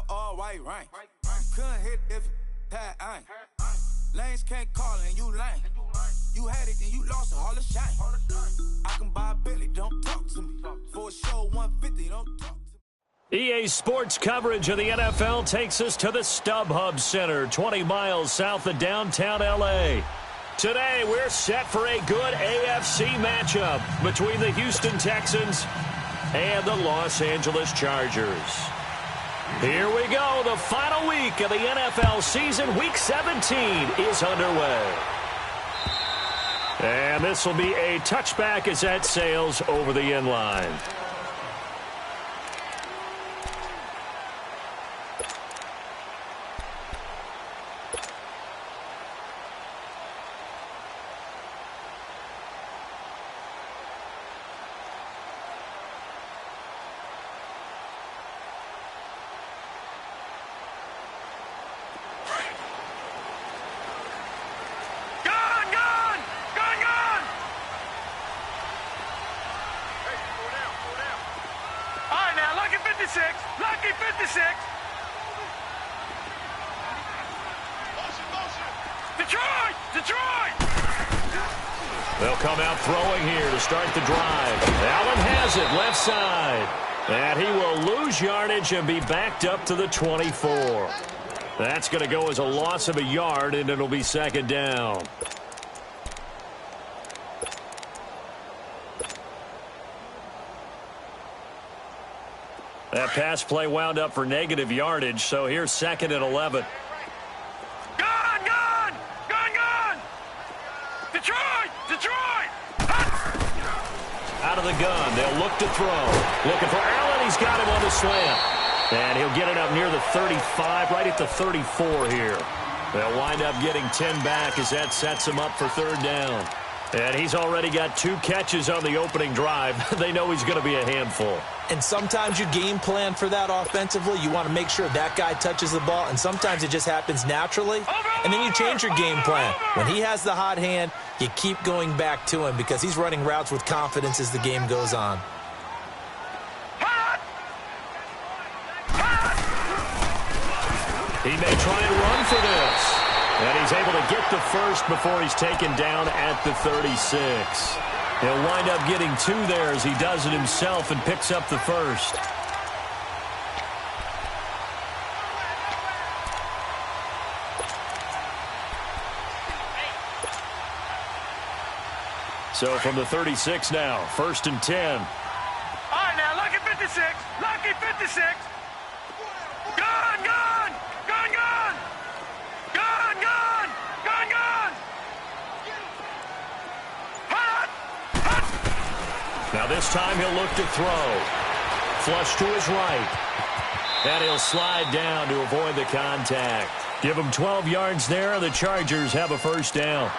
all white rain. Couldn't hit if it had ain't. Lanes can't call and you lame. You had it and you lost it, all the shame. I can buy a Billy, don't talk to me. For a show 150, don't talk to me. EA Sports coverage of the NFL takes us to the StubHub Center, 20 miles south of downtown L.A. Today, we're set for a good AFC matchup between the Houston Texans and the Los Angeles Chargers. Here we go. The final week of the NFL season, Week 17, is underway. And this will be a touchback as that sails over the end line. Lucky 56. Detroit! They'll come out throwing here to start the drive. Allen has it, left side. And he will lose yardage and be backed up to the 24. That's going to go as a loss of a yard, and it'll be second down. That pass play wound up for negative yardage, so here's second and 11. Gone! Detroit! Out of the gun, they'll look to throw. Looking for Allen, he's got him on the slant. And he'll get it up near the 35, right at the 34 here. They'll wind up getting 10 back as that sets him up for third down. And he's already got 2 catches on the opening drive. They know he's going to be a handful. And sometimes you game plan for that offensively. You want to make sure that guy touches the ball, and sometimes it just happens naturally. And then you change your game plan. When he has the hot hand, you keep going back to him because he's running routes with confidence as the game goes on. He may try and run for this. And he's able to get the first before he's taken down at the 36. He'll wind up getting 2 there as he does it himself and picks up the first. So from the 36 now, first and 10. All right, now, lucky 56. Gone! Now this time he'll look to throw. Flush to his right. And he'll slide down to avoid the contact. Give him 12 yards there, and the Chargers have a first down.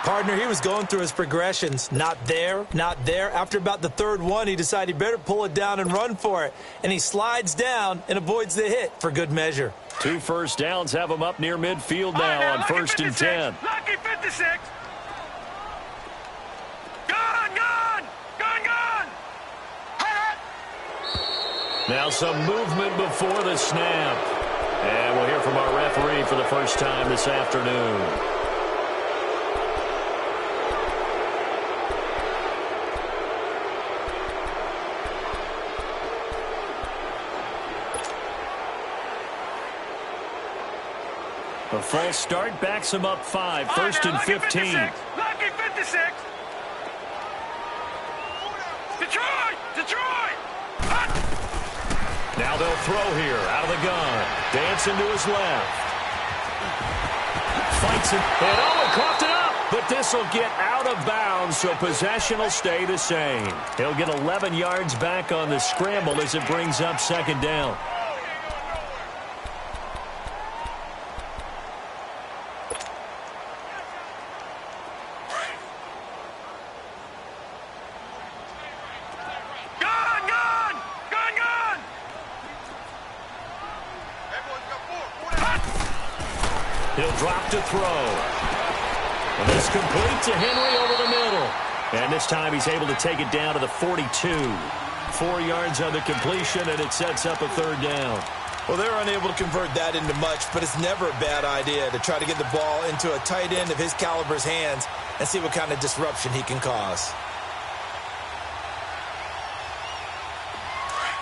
Partner, he was going through his progressions. Not there. After about the third one, he decided he better pull it down and run for it. And he slides down and avoids the hit for good measure. 2 first downs have him up near midfield now on first and 10. Lucky 56. Now some movement before the snap. And we'll hear from our referee for the first time this afternoon. A false start backs him up 5, first and 15. Lucky 56. Detroit! Now they'll throw here, out of the gun. Dancing to his left. Fights it, and he coughed it up. But this will get out of bounds, so possession will stay the same. He'll get 11 yards back on the scramble as it brings up second down. He'll drop to throw. And this complete to Henry over the middle. And this time he's able to take it down to the 42. 4 yards on the completion, and it sets up a third down. Well, they were unable to convert that into much, but it's never a bad idea to try to get the ball into a tight end of his caliber's hands and see what kind of disruption he can cause.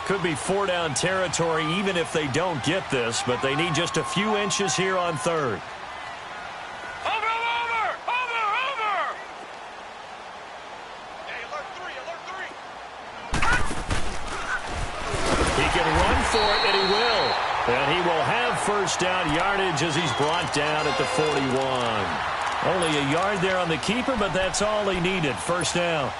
Could be 4-down territory even if they don't get this, but they need just a few inches here on third. Over! Hey, alert three! He can run for it, and he will. And he will have first down yardage as he's brought down at the 41. Only a yard there on the keeper, but that's all he needed. First down.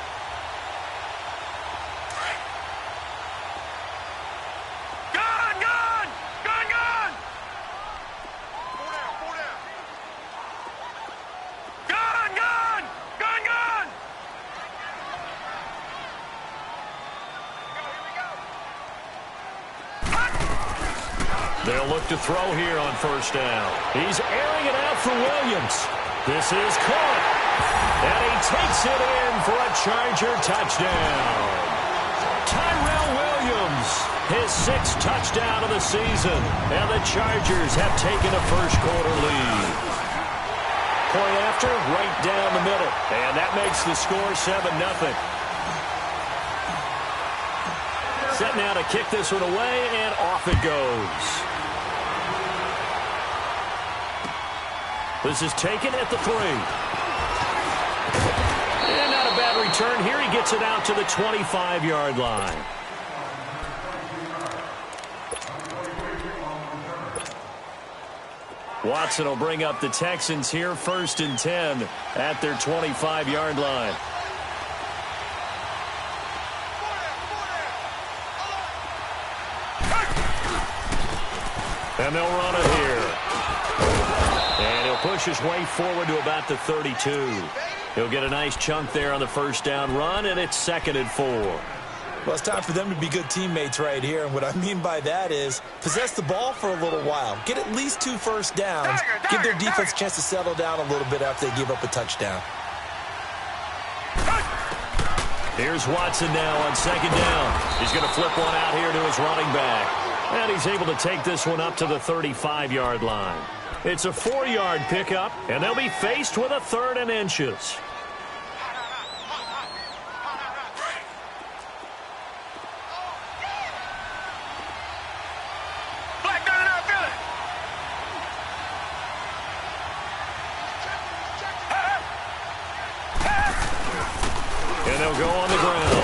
They'll look to throw here on first down. He's airing it out for Williams. This is caught. And he takes it in for a Charger touchdown. Tyrell Williams, his 6th touchdown of the season. And the Chargers have taken a first-quarter lead. Point after, right down the middle. And that makes the score 7-0. Set now to kick this one away, and off it goes. This is taken at the 3. And not a bad return here. He gets it out to the 25-yard line. Watson will bring up the Texans here, 1st and 10 at their 25-yard line. And they'll run it here. And he'll push his way forward to about the 32. He'll get a nice chunk there on the first down run, and it's 2nd and 4. Well, it's time for them to be good teammates right here. And what I mean by that is possess the ball for a little while. Get at least 2 first downs. Give their defense a chance to settle down a little bit after they give up a touchdown. Here's Watson now on 2nd down. He's going to flip one out here to his running back. And he's able to take this one up to the 35-yard line. It's a 4-yard pickup, and they'll be faced with a 3rd and inches. And they'll go on the ground.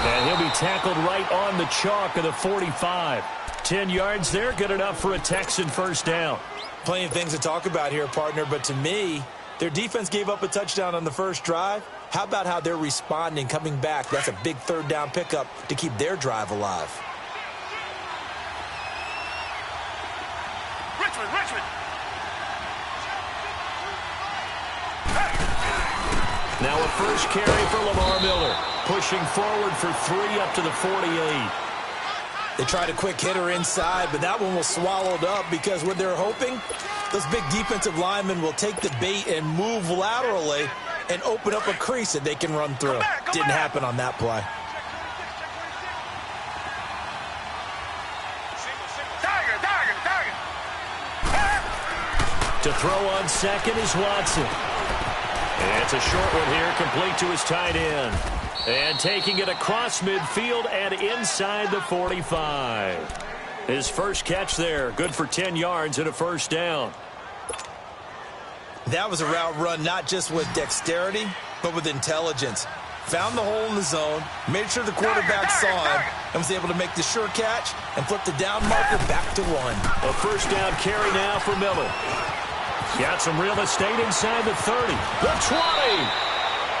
And he'll be tackled right on the chalk of the 45. 10 yards there, good enough for a Texan first down. Plenty of things to talk about here, partner, but to me, their defense gave up a touchdown on the first drive. How about how they're responding, coming back? That's a big 3rd down pickup to keep their drive alive. Richmond! Now a first carry for Lamar Miller. Pushing forward for 3 up to the 48. They tried a quick hitter inside, but that one was swallowed up because what they're hoping, those big defensive linemen will take the bait and move laterally and open up a crease that they can run through. Didn't happen on that play. To throw on 2nd is Watson. And it's a short one here, complete to his tight end. And taking it across midfield and inside the 45. His first catch there, good for 10 yards and a first down. That was a route run not just with dexterity, but with intelligence. Found the hole in the zone, made sure the quarterback saw him, and was able to make the sure catch and flip the down marker back to 1. A first down carry now for Miller. Got some real estate inside the 30, the 20.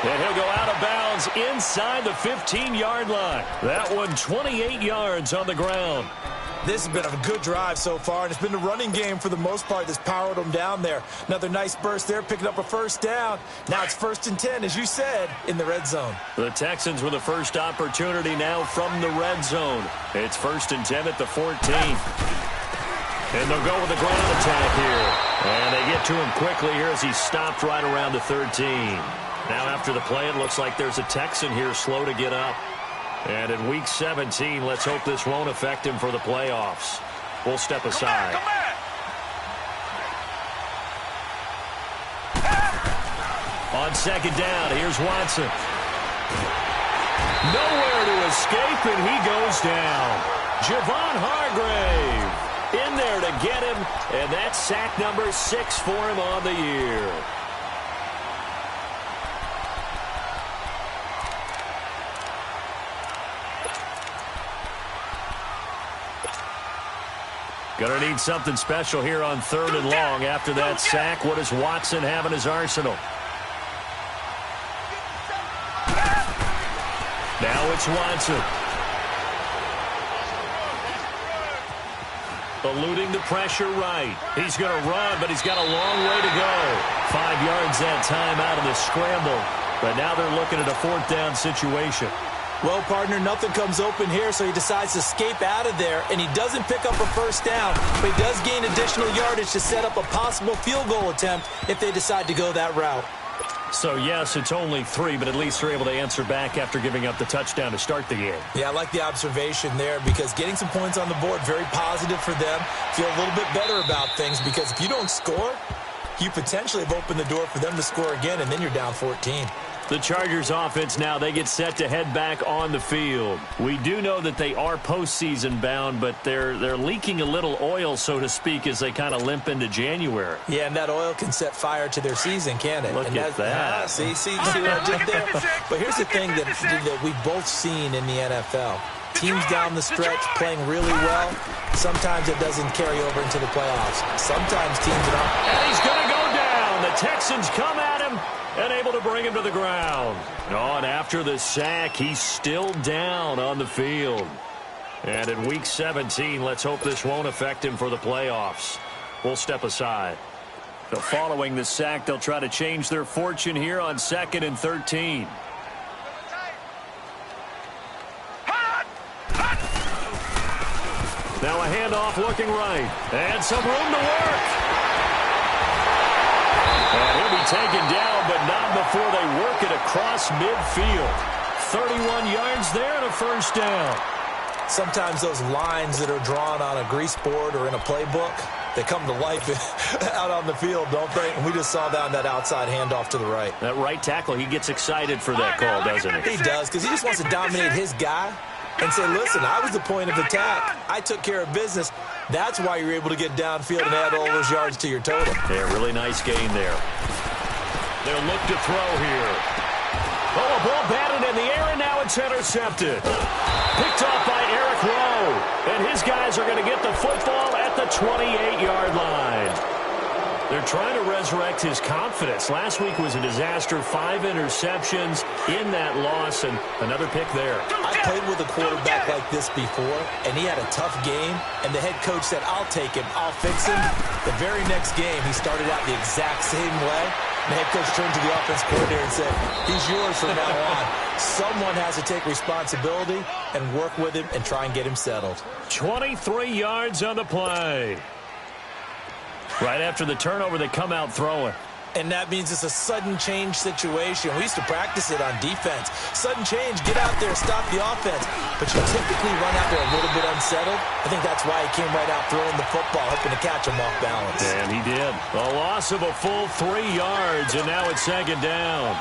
And he'll go out of bounds inside the 15-yard line. That one 28 yards on the ground. This has been a good drive so far, and it's been the running game for the most part that's powered them down there. Another nice burst there, picking up a first down. Now it's 1st and 10, as you said, in the red zone. The Texans with the first opportunity now from the red zone. It's 1st and 10 at the 14. And they'll go with the ground attack here. And they get to him quickly here as he's stopped right around the 13. Now after the play, it looks like there's a Texan here slow to get up. And in Week 17, let's hope this won't affect him for the playoffs. will step aside. Come back. On second down, here's Watson. Nowhere to escape, and he goes down. Javon Hargrave in there to get him, and that's sack number 6 for him on the year. Gonna need something special here on 3rd and long after that sack. What does Watson have in his arsenal? Now it's Watson. Eluding the pressure right. He's going to run, but he's got a long way to go. 5 yards that time out of the scramble. But now they're looking at a 4th down situation. Well, partner, nothing comes open here, so he decides to escape out of there, and he doesn't pick up a 1st down, but he does gain additional yardage to set up a possible field goal attempt if they decide to go that route. So, yes, it's only 3, but at least they're able to answer back after giving up the touchdown to start the game. Yeah, I like the observation there because getting some points on the board, very positive for them. Feel a little bit better about things because if you don't score, you potentially have opened the door for them to score again, and then you're down 14. The Chargers offense now, they get set to head back on the field. We do know that they are postseason bound, but they're leaking a little oil, so to speak, as they kind of limp into January. Yeah, and that oil can set fire to their season, can't it? Look and at that. See what I did there? But here's the thing that we've both seen in the NFL. Teams down the stretch playing really well. Sometimes it doesn't carry over into the playoffs. Sometimes teams don't. And he's going to go down. The Texans come at him and able to bring him to the ground. And after the sack, he's still down on the field. And in Week 17, let's hope this won't affect him for the playoffs. We'll step aside. So following the sack, they'll try to change their fortune here on 2nd and 13. Now a handoff looking right. And some room to work. And he'll be taken down, but not before they work it across midfield. 31 yards there and a 1st down. Sometimes those lines that are drawn on a grease board or in a playbook, they come to life out on the field, don't they? And we just saw down that outside handoff to the right. That right tackle, he gets excited for that call, doesn't he? He does, because he just wants to dominate his guy and say, listen, I was the point of attack. I took care of business. That's why you're able to get downfield and add all those yards to your total. Yeah, really nice gain there. They'll look to throw here. Oh, a ball batted in the air, and now it's intercepted. Picked off by Eric Rowe. And his guys are going to get the football at the 28-yard line. They're trying to resurrect his confidence. Last week was a disaster. 5 interceptions in that loss, and another pick there. I played with a quarterback like this before, and he had a tough game, and the head coach said, I'll take him, I'll fix him. The very next game, he started out the exact same way. The head coach turned to the offense coordinator and said, he's yours from now on. Someone has to take responsibility and work with him and try and get him settled. 23 yards on the play. Right after the turnover, they come out throwing. And that means it's a sudden change situation. We used to practice it on defense. Sudden change, get out there, stop the offense. But you typically run out there a little bit unsettled. I think that's why he came right out throwing the football, hoping to catch him off balance. And he did. A loss of a full 3 yards, and now it's 2nd down.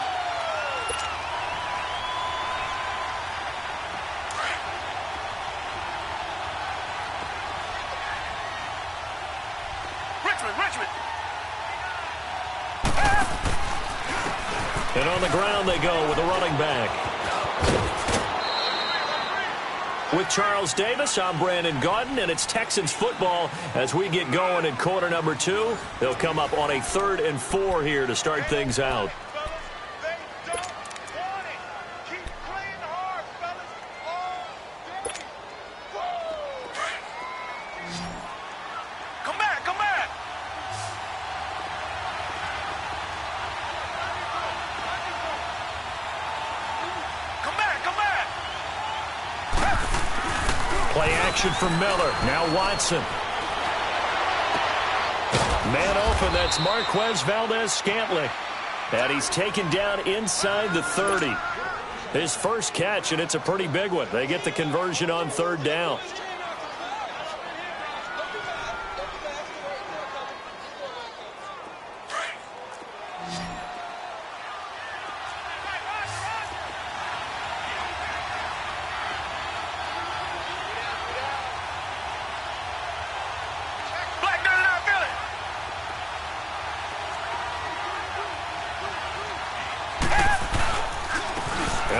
Richmond. And on the ground they go with a running back. With Charles Davis, I'm Brandon Gaudin, and it's Texans football as we get going in quarter number 2. They'll come up on a 3rd and 4 here to start things out. Play action from Miller. Now Watson. Man open, that's Marquez Valdez-Scantling. And he's taken down inside the 30. His first catch, and it's a pretty big one. They get the conversion on 3rd down.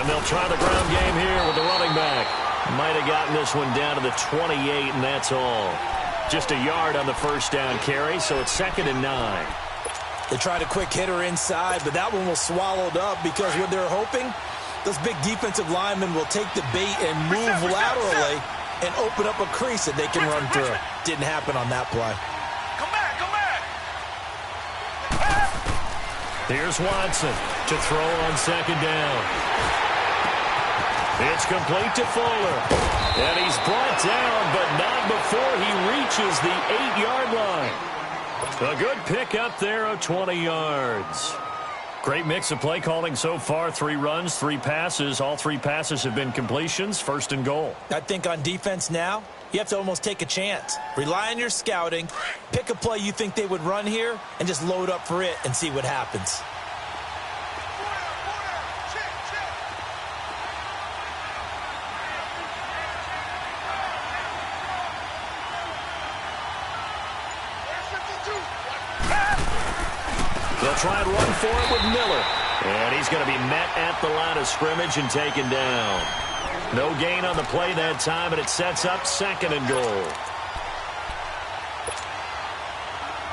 they'll try the ground game here with the running back. Might have gotten this one down to the 28, and that's all. Just a yard on the first down carry, so it's 2nd and 9. They tried a quick hitter inside, but that one was swallowed up because what they're hoping, those big defensive linemen will take the bait and move laterally and open up a crease that they can run through. Didn't happen on that play. Come back, come back. Here's Watson to throw on 2nd down. It's complete to Fuller. And he's brought down, but not before he reaches the 8-yard line. A good pickup there of 20 yards. Great mix of play calling so far. 3 runs, 3 passes. All 3 passes have been completions. 1st and goal. I think on defense now, you have to almost take a chance. Rely on your scouting. Pick a play you think they would run here and just load up for it and see what happens. They'll try and run for it with Miller. And he's going to be met at the line of scrimmage and taken down. No gain on the play that time, and it sets up 2nd and goal.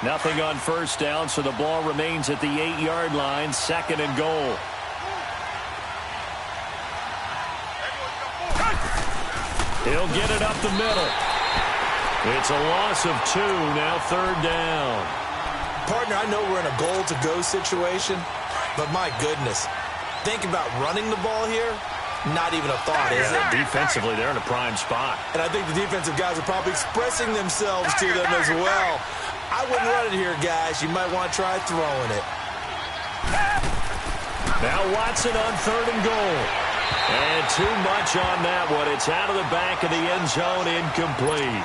Nothing on first down, so the ball remains at the 8-yard line. 2nd and goal. He'll get it up the middle. It's a loss of 2, now 3rd down. Partner, I know we're in a goal-to-go situation, but my goodness, think about running the ball here. Not even a thought, is it? Defensively, they're in a prime spot. And I think the defensive guys are probably expressing themselves to them as well. I wouldn't run it here, guys. You might want to try throwing it. Now Watson on 3rd and goal. And too much on that one. It's out of the back of the end zone, incomplete.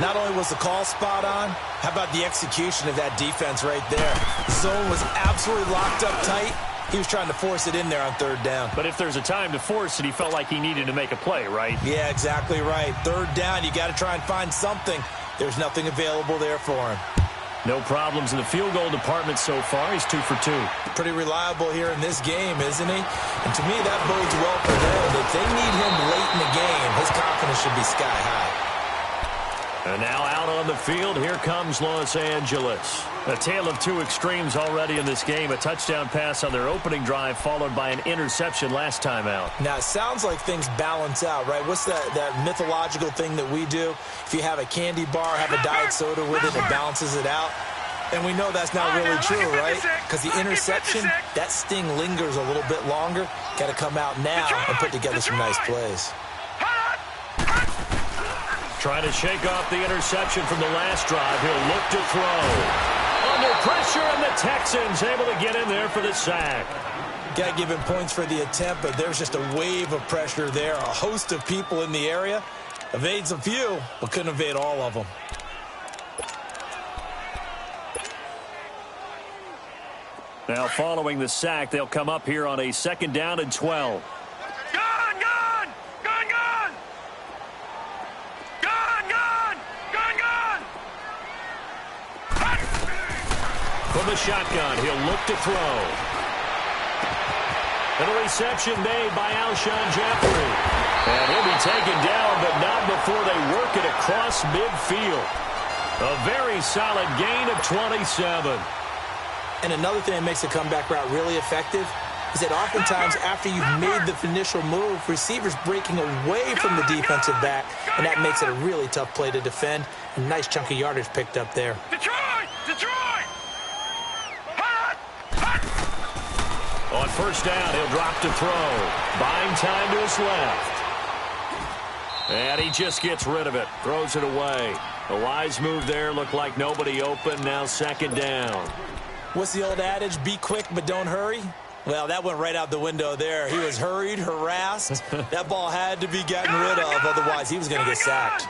Not only was the call spot on, how about the execution of that defense right there? The zone was absolutely locked up tight. He was trying to force it in there on 3rd down. But if there's a time to force it, he felt like he needed to make a play, right? Yeah, exactly right. 3rd down, you got to try and find something. There's nothing available there for him. No problems in the field goal department so far. He's 2 for 2. Pretty reliable here in this game, isn't he? And to me, that bodes well for them. If they need him late in the game, his confidence should be sky high. And now out on the field, here comes Los Angeles. A tale of 2 extremes already in this game. A touchdown pass on their opening drive, followed by an interception last time out. Now, it sounds like things balance out, right? What's that mythological thing that we do? If you have a candy bar, have a diet soda with it, it balances it out. And we know that's not really true, right? Because the interception, that sting lingers a little bit longer. Got to come out now and put together some nice plays. Trying to shake off the interception from the last drive. He'll look to throw. Under pressure, and the Texans able to get in there for the sack. Got to give him points for the attempt, but there's just a wave of pressure there. A host of people in the area. Evades a few, but couldn't evade all of them. Now following the sack, they'll come up here on a 2nd down and 12. From the shotgun, he'll look to throw. And a reception made by Alshon Jeffrey. And he'll be taken down, but not before they work it across midfield. A very solid gain of 27. And another thing that makes the comeback route really effective is that oftentimes after you've made the initial move, receivers breaking away from the defensive back, and that makes it a really tough play to defend. A nice chunk of yardage picked up there. Detroit! Detroit! On first down, he'll drop to throw. Buying time to his left. And he just gets rid of it. Throws it away. A wise move there. Looked like nobody open. Now 2nd down. What's the old adage? Be quick, but don't hurry. Well, that went right out the window there. He was hurried, harassed. That ball had to be gotten rid of. Otherwise, he was going to get sacked.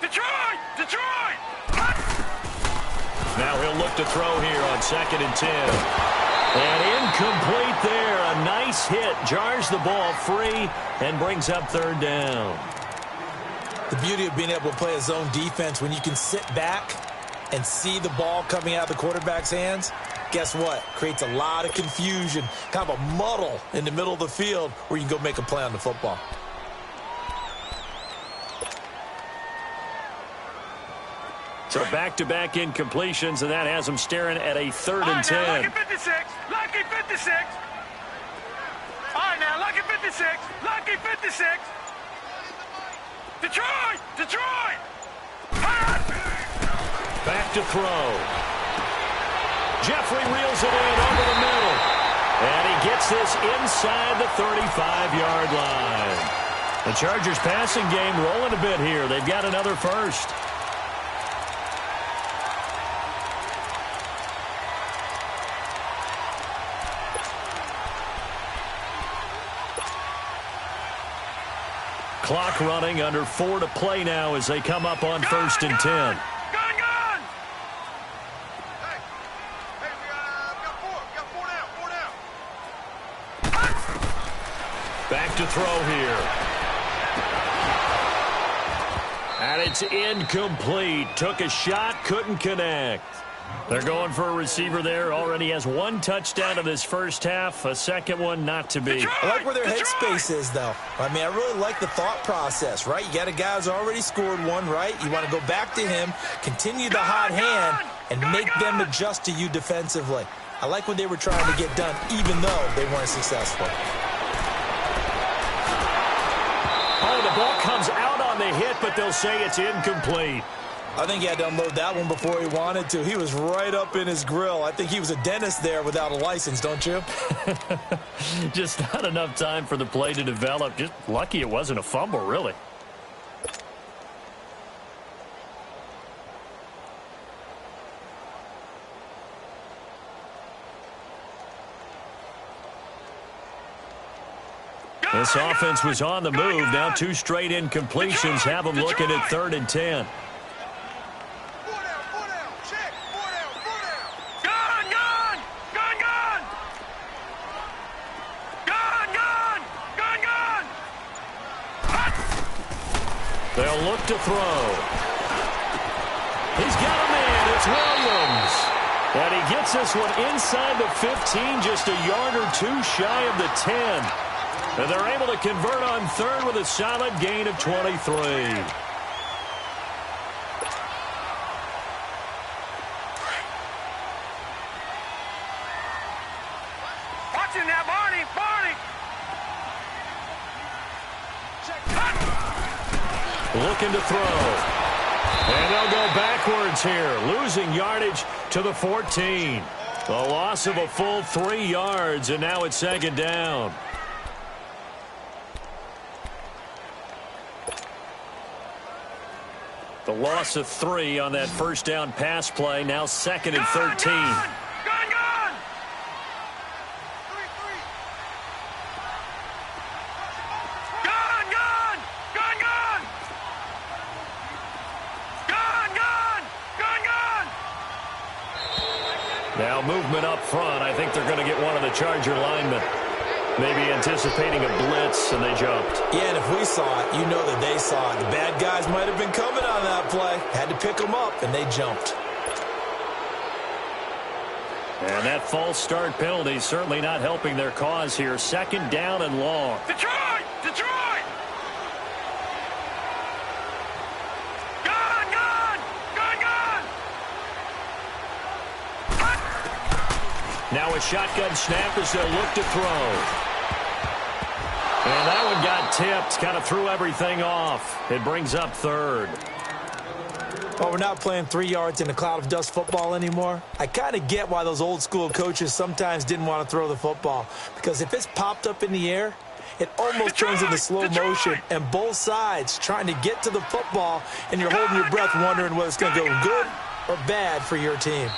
Detroit! Detroit! Now he'll look to throw here on 2nd and 10. And incomplete there. A nice hit. Jars the ball free and brings up 3rd down. The beauty of being able to play a zone defense when you can sit back and see the ball coming out of the quarterback's hands, guess what? Creates a lot of confusion, kind of a muddle in the middle of the field where you can go make a play on the football. So back-to-back incompletions, and that has them staring at a 3rd and 10. Lucky 56. Lucky 56. All right, now, lucky 56. Lucky 56. Detroit! Detroit! Back to throw. Jeffrey reels it in over the middle. And he gets this inside the 35-yard line. The Chargers passing game rolling a bit here. They've got another first. Clock running, under 4 to play now as they come up on 1st and 10. Gun! Hey, we got 4 down. Back to throw here. And it's incomplete. Took a shot, couldn't connect. They're going for a receiver there. Already has 1 touchdown in this first half. A second one not to be. I like where their headspace is, though. I mean, I really like the thought process, right? You got a guy who's already scored 1, right? You want to go back to him, continue the hot hand, and make them adjust to you defensively. I like what they were trying to get done, even though they weren't successful. Oh, the ball comes out on the hit, but they'll say it's incomplete. I think he had to unload that one before he wanted to. He was right up in his grill. I think he was a dentist there without a license, don't you? Just not enough time for the play to develop. Just lucky it wasn't a fumble, really. This offense was on the move. Now 2 straight incompletions have them looking at 3rd and 10. They'll look to throw. He's got a man. It's Williams. And he gets this one inside the 15, just a yard or 2 shy of the 10. And they're able to convert on 3rd with a solid gain of 23. Watch him now, Barney! Barney! Looking to throw. And they'll go backwards here, losing yardage to the 14. A loss of a full 3 yards, and now it's 2nd down. The loss of 3 on that first down pass play, now 2nd and 13. Gun! Now movement up front. I think they're going to get one of the Charger linemen. Maybe anticipating a blitz, and they jumped. Yeah, and if we saw it, you know that they saw it. The bad guys might have been coming on that play. Had to pick them up, and they jumped. And that false start penalty is certainly not helping their cause here. 2nd down and long. Detroit! Detroit! Gun! Now a shotgun snap as they'll look to throw. And that one got tipped, kind of threw everything off. It brings up 3rd. Well, we're not playing 3 yards in a cloud of dust football anymore. I kind of get why those old school coaches sometimes didn't want to throw the football. Because if it's popped up in the air, it almost turns into slow motion. And both sides trying to get to the football, and you're holding your breath wondering whether it's going to go good or bad for your team.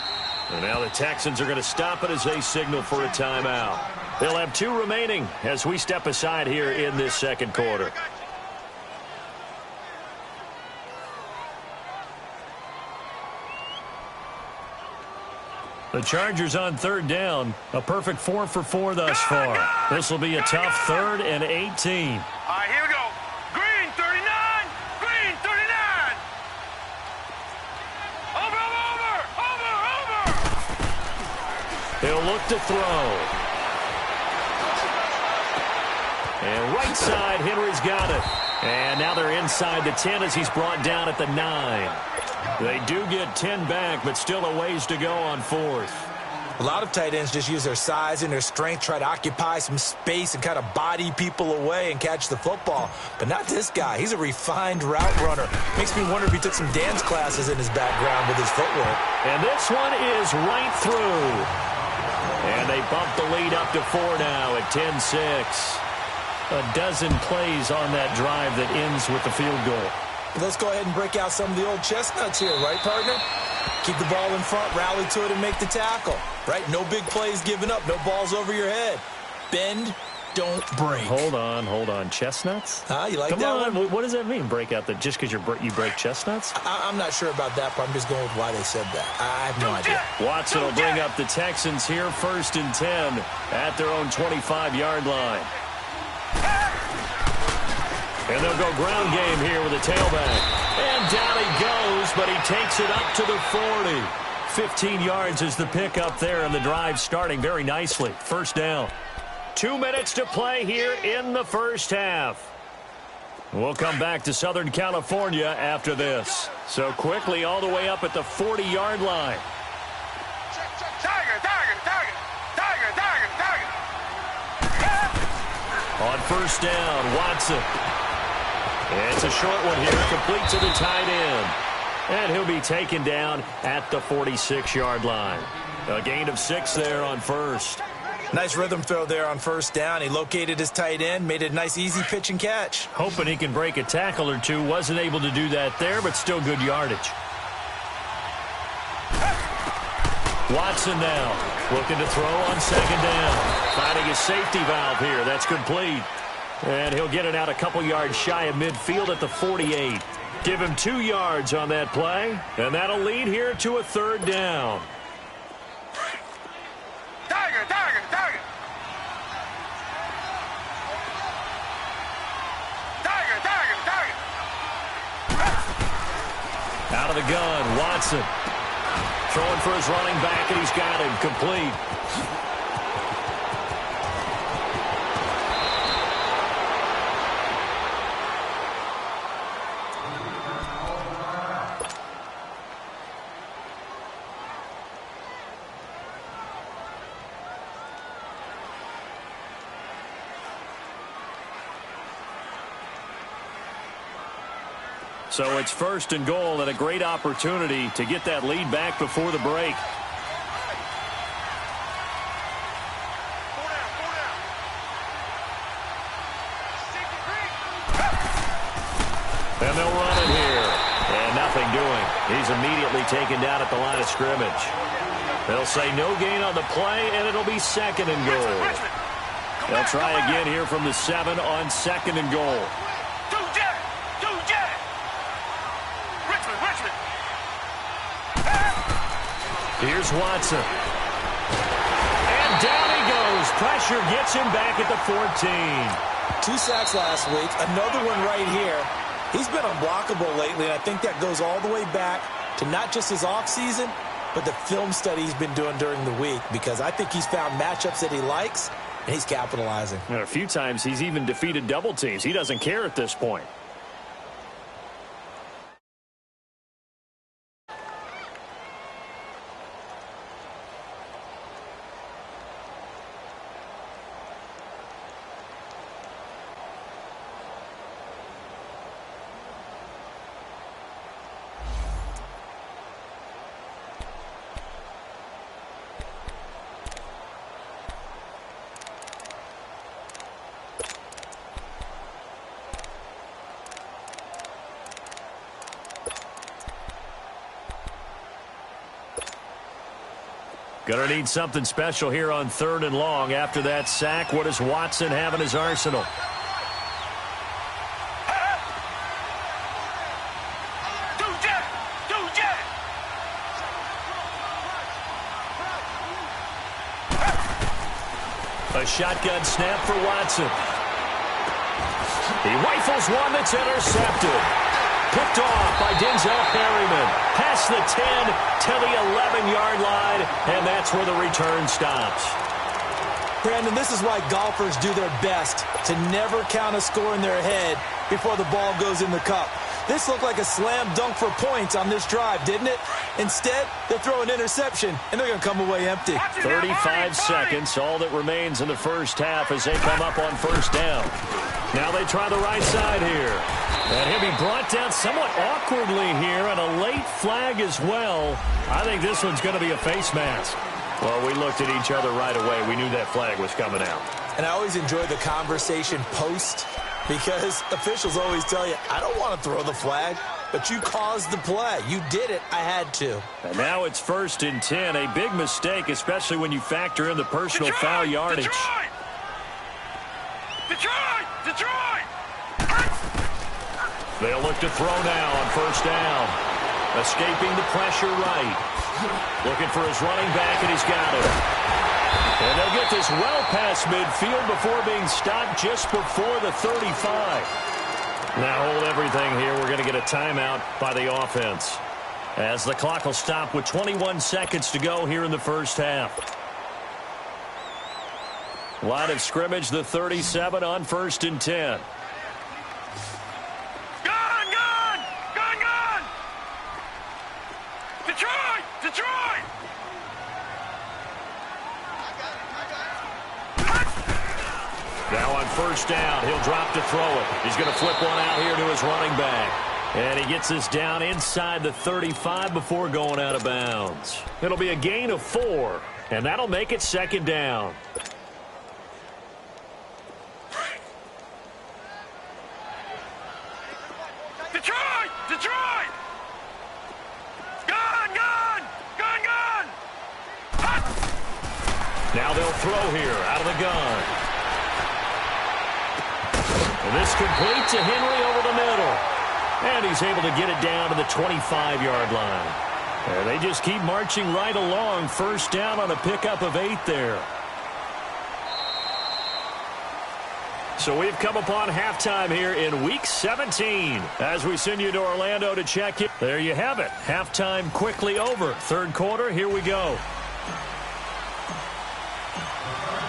And now the Texans are going to stop it as they signal for a timeout. They'll have 2 remaining as we step aside here in this 2nd quarter. The Chargers on 3rd down. A perfect 4 for 4 thus far. This will be a tough 3rd and 18. All right, here we go. Green, 39. Green, 39. Over. He'll look to throw. And right side, Henry's got it. And now they're inside the 10 as he's brought down at the 9. They do get 10 back, but still a ways to go on 4th. A lot of tight ends just use their size and their strength, try to occupy some space and kind of body people away and catch the football. But not this guy. He's a refined route runner. Makes me wonder if he took some dance classes in his background with his footwork. And this one is right through. And they bump the lead up to 4 now at 10-6. A dozen plays on that drive that ends with the field goal. Let's go ahead and break out some of the old chestnuts here, right, partner? Keep the ball in front, rally to it, and make the tackle. Right? No big plays given up, no balls over your head. Bend, don't break. Hold on. Chestnuts? You like Come that on. one? What does that mean, break out? Just because you break chestnuts? I'm not sure about that, but I'm just going with why they said that. I have no idea. Watson will bring up the Texans here, 1st and 10 at their own 25-yard line. And they'll go ground game here with a tailback. And down he goes, but he takes it up to the 40. 15 yards is the pickup there, and the drive starting very nicely. 1st down. 2 minutes to play here in the first half. We'll come back to Southern California after this. So quickly all the way up at the 40-yard line. On 1st down, Watson. It's a short one here, complete to the tight end. And he'll be taken down at the 46-yard line. A gain of 6 there on 1st. Nice rhythm throw there on 1st down. He located his tight end, made it a nice easy pitch and catch. Hoping he can break a tackle or two. Wasn't able to do that there, but still good yardage. Watson now looking to throw on 2nd down. Finding his safety valve here. That's complete. And he'll get it out a couple yards shy of midfield at the 48. Give him 2 yards on that play. And that'll lead here to a 3rd down. Out of the gun, Watson. Throwing for his running back, and he's got him complete. So it's 1st and goal and a great opportunity to get that lead back before the break. And they'll run it here. And nothing doing. He's immediately taken down at the line of scrimmage. They'll say no gain on the play, and it'll be 2nd and goal. They'll try again here from the 7 on 2nd and goal. Here's Watson. And down he goes. Pressure gets him back at the 14. 2 sacks last week. Another one right here. He's been unblockable lately, and I think that goes all the way back to not just his offseason, but the film study he's been doing during the week, because I think he's found matchups that he likes, and he's capitalizing. And a few times he's even defeated double teams. He doesn't care at this point. Going to need something special here on 3rd and long. After that sack, what does Watson have in his arsenal? A shotgun snap for Watson. He rifles one that's intercepted. picked off by Denzel Perryman. Past the 10 to the 11-yard line, and that's where the return stops. Brandon, this is why golfers do their best to never count a score in their head before the ball goes in the cup. This looked like a slam dunk for points on this drive, didn't it? Instead, they throw an interception, and they're going to come away empty. 35 seconds, all that remains in the first half as they come up on first down. Now they try the right side here. And he'll be brought down somewhat awkwardly here, and a late flag as well. I think this one's going to be a face mask. Well, we looked at each other right away. We knew that flag was coming out. And I always enjoy the conversation post, because officials always tell you, I don't want to throw the flag, but you caused the play. You did it. I had to. And now it's 1st and 10. A big mistake, especially when you factor in the personal foul yardage. Detroit! They'll look to throw now on first down. Escaping the pressure right. Looking for his running back, and he's got it. And they'll get this well past midfield before being stopped just before the 35. Now hold everything here. We're going to get a timeout by the offense, as the clock will stop with 21 seconds to go here in the first half. Line of scrimmage, the 37 on 1st and 10. Gun! Detroit! Now on first down, he'll drop to throw it. He's going to flip one out here to his running back. And he gets this down inside the 35 before going out of bounds. It'll be a gain of 4, and that'll make it 2nd down. Detroit! Gun! Now they'll throw here out of the gun. And this complete to Henry over the middle. And he's able to get it down to the 25-yard line. And they just keep marching right along. First down on a pickup of 8 there. So we've come upon halftime here in Week 17. As we send you to Orlando to check it, there you have it. Halftime quickly over. Third quarter, here we go.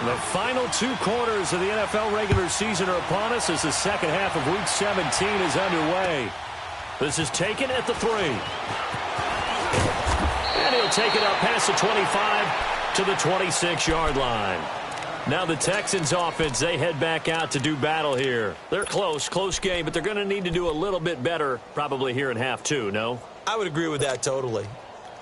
The final 2 quarters of the NFL regular season are upon us as the second half of Week 17 is underway. This is taken at the 3. And he'll take it up past the 25 to the 26-yard line. Now the Texans offense, they head back out to do battle here. They're close game, but they're going to need to do a little bit better probably here in half 2, no? I would agree with that totally.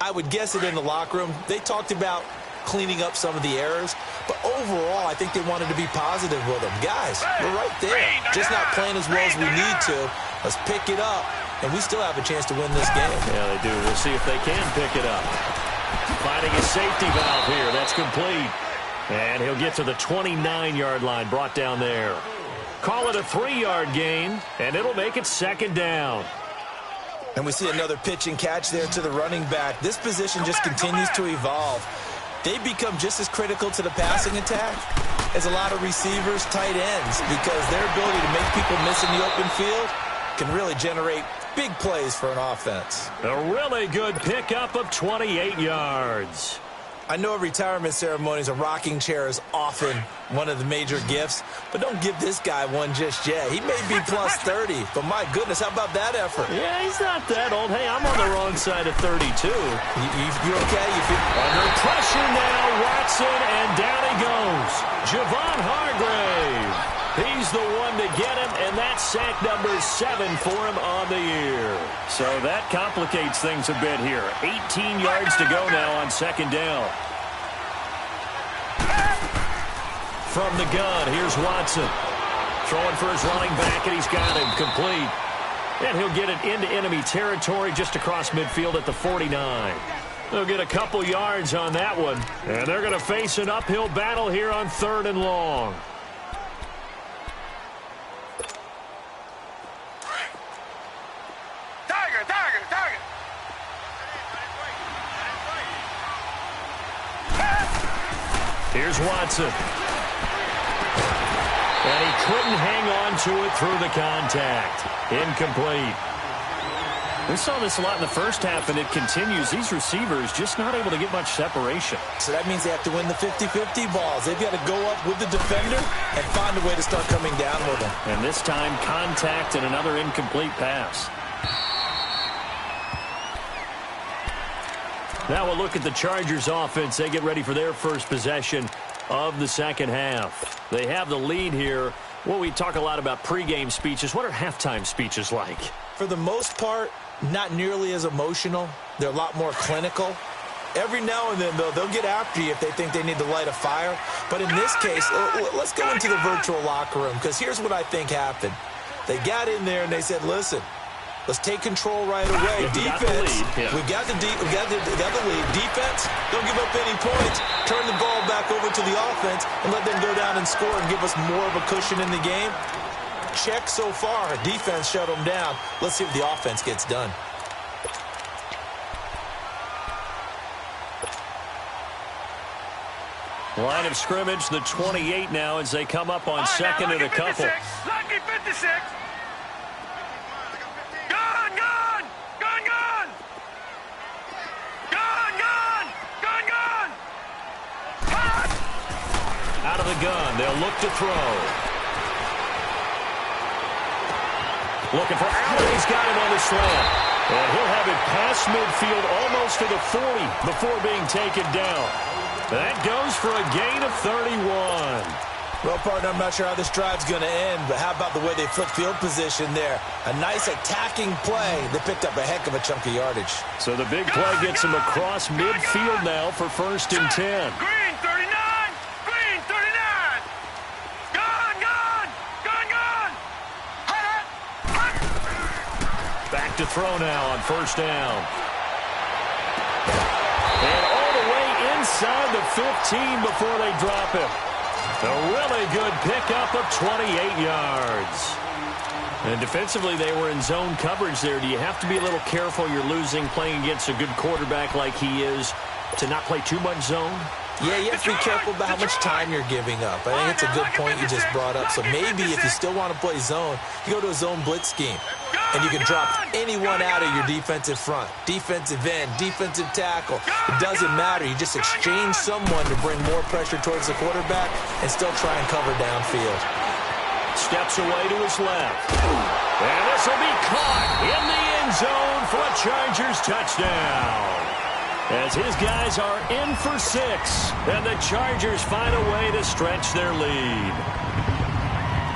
I would guess it in the locker room. They talked about cleaning up some of the errors, but overall, I think they wanted to be positive with them. Guys, we're right there. Just not playing as well as we need to. Let's pick it up, and we still have a chance to win this game. Yeah, they do. We'll see if they can pick it up. Finding a safety valve here. That's complete. And he'll get to the 29-yard line, brought down there. Call it a 3-yard gain, and it'll make it 2nd down. And we see another pitch and catch there to the running back. This position just continues to evolve. They become just as critical to the passing attack as a lot of receivers, tight ends, because their ability to make people miss in the open field can really generate big plays for an offense. A really good pickup of 28 yards. I know at retirement ceremonies, a rocking chair is often one of the major gifts, but don't give this guy one just yet. He may be plus 30, but my goodness, how about that effort? Yeah, he's not that old. Hey, I'm on the wrong side of 32. You okay? You feel under pressure now, Watson, and down he goes. Javon Hargrave. He's the one to get him, and that's sack number 7 for him on the year. So that complicates things a bit here. 18 yards to go now on 2nd down. From the gun, here's Watson. Throwing for his running back, and he's got him complete. And he'll get it into enemy territory just across midfield at the 49. They'll get a couple yards on that one. And they're going to face an uphill battle here on 3rd and long. Target! Here's Watson. And he couldn't hang on to it through the contact. Incomplete. We saw this a lot in the first half, and it continues. These receivers just not able to get much separation. So that means they have to win the 50-50 balls. They've got to go up with the defender and find a way to start coming down with them. And this time, contact and another incomplete pass. Now we'll look at the Chargers offense. They get ready for their first possession of the second half. They have the lead here. Well, we talk a lot about pregame speeches. What are halftime speeches like? For the most part, not nearly as emotional. They're a lot more clinical. Every now and then, though, they'll get after you if they think they need to light a fire. But in this case, let's go into the virtual locker room, because here's what I think happened. They got in there and they said, listen, let's take control right away. Defense, we've got the lead. Defense, don't give up any points. Turn the ball back over to the offense and let them go down and score and give us more of a cushion in the game. Check so far. Defense shut them down. Let's see if the offense gets done. Line of scrimmage, the 28 now as they come up on second and a couple. Lucky 56. Gone, gone, gone, gone. Gone, gone, gone, gone. Out of the gun, they'll look to throw. Looking for Allen. He's got him on the slant. And he'll have it past midfield almost to the 40 before being taken down. That goes for a gain of 31. Well, partner, I'm not sure how this drive's going to end, but how about the way they flip field position there? A nice attacking play. They picked up a heck of a chunk of yardage. So the big play gets him across midfield now for 1st and 10. Green 39. Green 39. Gone, gone, gone, gone. Back to throw now on 1st down. And all the way inside the 15 before they drop him. A really good pickup of 28 yards. And defensively, they were in zone coverage there. Do you have to be a little careful? You're losing playing against a good quarterback like he is to not play too much zone? Yeah, you have to be careful about how much time you're giving up. I think it's a good point you just brought up. So maybe if you still want to play zone, you go to a zone blitz scheme. And you can drop anyone out of your defensive front, defensive end, defensive tackle. It doesn't matter. You just exchange someone to bring more pressure towards the quarterback and still try and cover downfield. Steps away to his left. And this will be caught in the end zone for a Chargers touchdown. As his guys are in for 6, and the Chargers find a way to stretch their lead.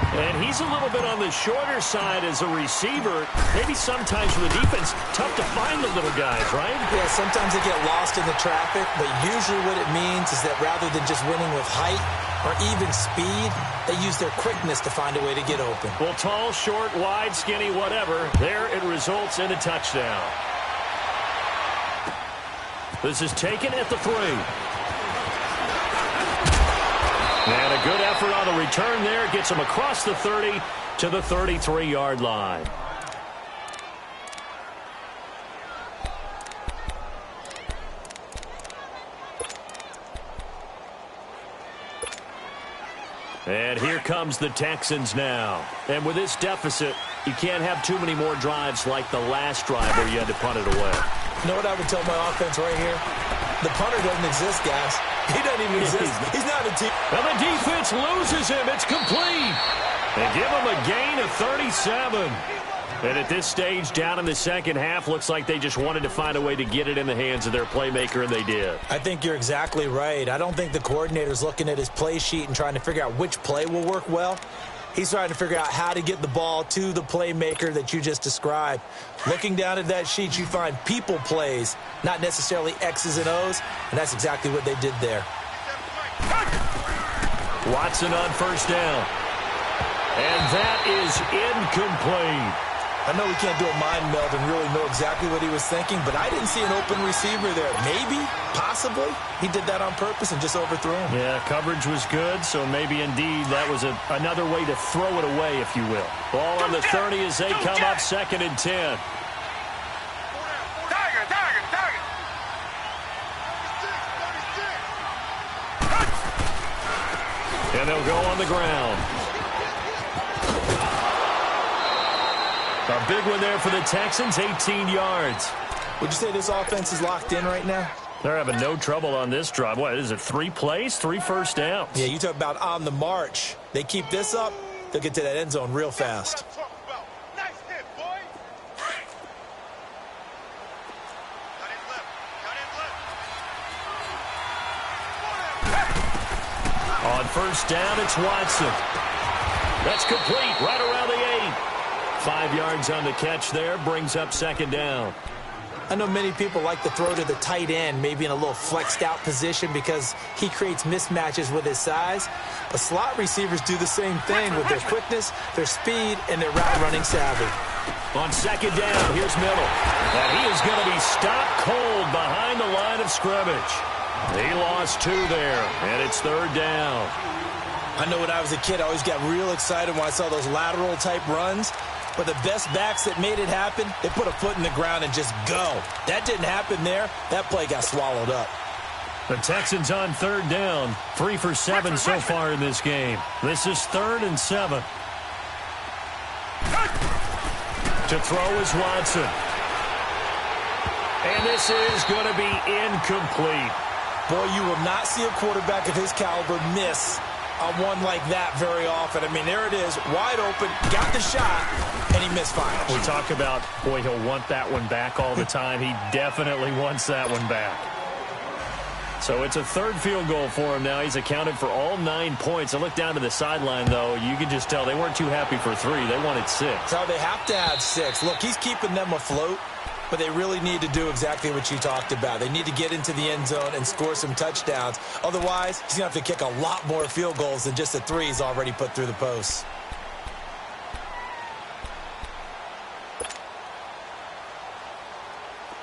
And he's a little bit on the shorter side as a receiver. Maybe sometimes for the defense, tough to find the little guys, right? Yeah, sometimes they get lost in the traffic, but usually what it means is that rather than just winning with height or even speed, they use their quickness to find a way to get open. Well, tall, short, wide, skinny, whatever, there it results in a touchdown. This is taken at the 3. And a good effort on the return there. Gets him across the 30 to the 33-yard line. And here comes the Texans now. And with this deficit, you can't have too many more drives like the last drive where you had to punt it away. You know what I would tell my offense right here? The punter doesn't exist, guys. He doesn't even exist. He's not a team. Now the defense loses him. It's complete. They give him a gain of 37. And at this stage, down in the second half, looks like they just wanted to find a way to get it in the hands of their playmaker, and they did. I think you're exactly right. I don't think the coordinator's looking at his play sheet and trying to figure out which play will work well. He's trying to figure out how to get the ball to the playmaker that you just described. Looking down at that sheet, you find people plays, not necessarily X's and O's, and that's exactly what they did there. Watson on 1st down. And that is incomplete. I know we can't do a mind meld and really know exactly what he was thinking, but I didn't see an open receiver there. Maybe, possibly, he did that on purpose and just overthrew him. Yeah, coverage was good, so maybe indeed that was another way to throw it away, if you will. Ball on the 30 as they come up 2nd and 10. Target. And they'll go on the ground. A big one there for the Texans, 18 yards. Would you say this offense is locked in right now? They're having no trouble on this drive. What is it, 3 plays, 3 first downs? Yeah, you talk about on the march. They keep this up, they'll get to that end zone real fast. Nice hit, boy. On first down, it's Watson. That's complete right around the 8. 5 yards on the catch there, brings up second down. I know many people like to throw to the tight end, maybe in a little flexed out position because he creates mismatches with his size. But slot receivers do the same thing with their quickness, their speed, and their route running savvy. On second down, here's Middle. And he is going to be stopped cold behind the line of scrimmage. He lost 2 there, and it's third down. I know when I was a kid, I always got real excited when I saw those lateral type runs. But the best backs that made it happen, they put a foot in the ground and just go. That didn't happen there. That play got swallowed up. The Texans on third down. 3 for 7 so far in this game. This is 3rd and 7. To throw is Watson. And this is going to be incomplete. Boy, you will not see a quarterback of his caliber miss on one like that very often. I mean, there it is, wide open, got the shot, and he misfires. We talk about, boy, he'll want that one back all the time. He definitely wants that one back. So it's a 3rd field goal for him now. He's accounted for all 9 points. I look down to the sideline, though. You can just tell they weren't too happy for 3. They wanted 6. So they have to have 6. Look, he's keeping them afloat, but they really need to do exactly what you talked about. They need to get into the end zone and score some touchdowns. Otherwise, he's going to have to kick a lot more field goals than just the 3 he's already put through the posts.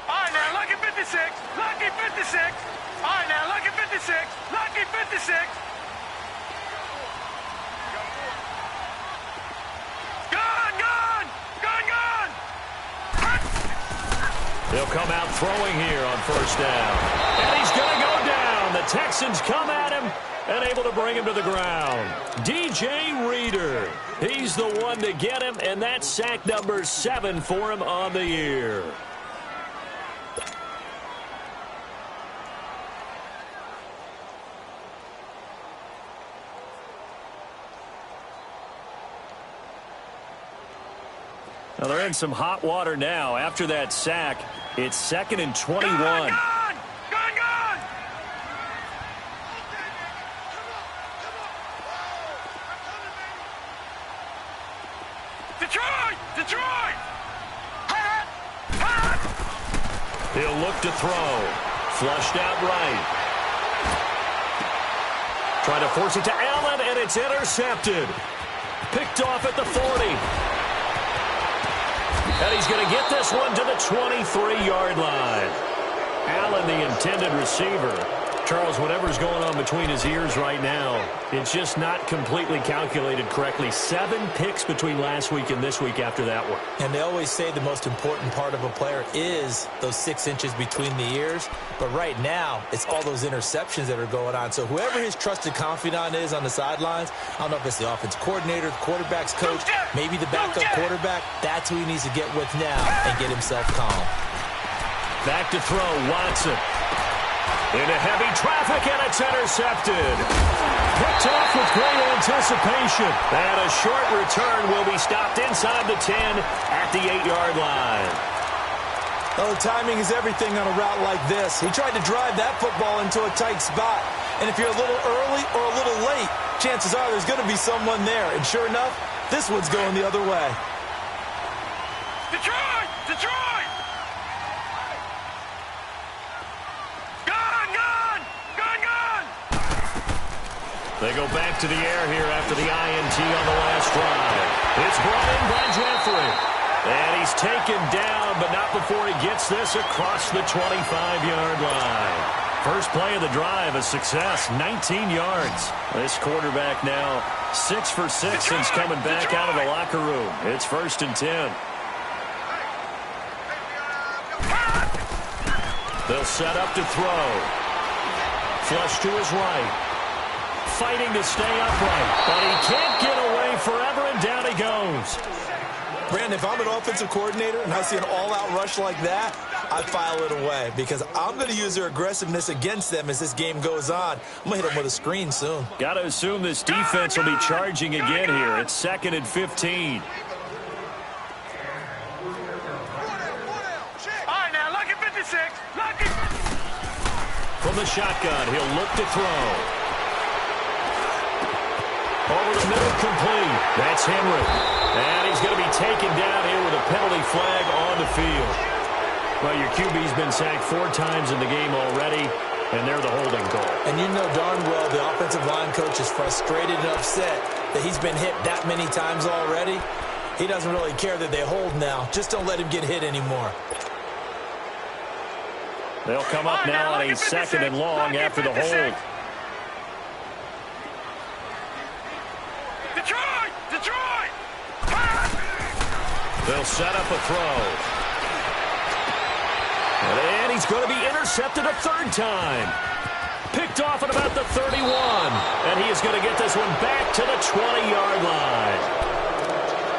All right, now, lucky 56. Lucky 56. All right, now, lucky 56. Lucky 56. Gone, gone. Gone, gone. They'll come out throwing here on first down. And he's going to go down. The Texans come at him and able to bring him to the ground. DJ Reader. He's the one to get him, and that's sack number 7 for him on the year. Now they're in some hot water now. After that sack, it's 2nd and 21. Gone, gone. Gone, gone. Detroit! Detroit! Hot! Hot! He'll look to throw. Flushed out right. Trying to force it to Allen, and it's intercepted. Picked off at the 40. And he's going to get this one to the 23-yard line. Allen, the intended receiver. Charles, whatever's going on between his ears right now, it's just not completely calculated correctly. 7 picks between last week and this week after that one. And they always say the most important part of a player is those 6 inches between the ears. But right now, it's all those interceptions that are going on. So whoever his trusted confidant is on the sidelines, I don't know if it's the offensive coordinator, the quarterback's coach, maybe the backup quarterback, that's who he needs to get with now and get himself calm. Back to throw, Watson. Into heavy traffic, and it's intercepted. Picked off with great anticipation. And a short return will be stopped inside the 10 at the 8-yard line. Well, the timing is everything on a route like this. He tried to drive that football into a tight spot. And if you're a little early or a little late, chances are there's going to be someone there. And sure enough, this one's going the other way. Detroit! Detroit! Gone, gone! Gone, gone! They go back to the air here after the INT on the last drive. It's brought in by Jeffrey. And he's taken down, but not before he gets this across the 25-yard line. First play of the drive, a success, 19 yards. This quarterback now 6 for 6 since coming back out of the locker room. It's 1st and 10. They'll set up to throw. Flush to his right. Fighting to stay upright, but he can't get away away forever, and down he goes. Brandon, if I'm an offensive coordinator and I see an all-out rush like that, I file it away because I'm going to use their aggressiveness against them as this game goes on. I'm going to hit them with a screen soon. Got to assume this defense will be charging again here. It's 2nd and 15. All right, now, lucky 56. Lucky. From the shotgun, he'll look to throw. Over the middle, complete. That's Henry. And he's going to be taken down here with a penalty flag on the field. Well, your QB's been sacked 4 times in the game already, and they're the holding call. And you know darn well the offensive line coach is frustrated and upset that he's been hit that many times already. He doesn't really care that they hold now. Just don't let him get hit anymore. They'll come up now on a 2nd and long after the hold. Detroit! They'll set up a throw. And he's going to be intercepted a 3rd time. Picked off at about the 31. And he is going to get this one back to the 20-yard line.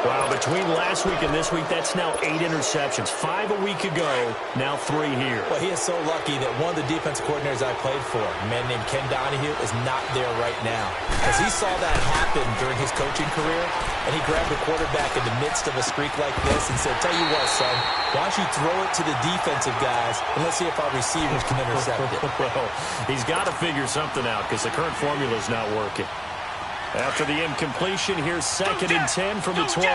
Wow, between last week and this week, that's now 8 interceptions. 5 a week ago, now 3 here. Well, he is so lucky that one of the defense coordinators I played for, a man named Ken Donahue, is not there right now. Because he saw that happen during his coaching career, and he grabbed the quarterback in the midst of a streak like this and said, tell you what, son, why don't you throw it to the defensive guys, and let's see if our receivers can intercept it. Well, he's got to figure something out because the current formula is not working. After the incompletion, here's 2nd and 10 from the 20.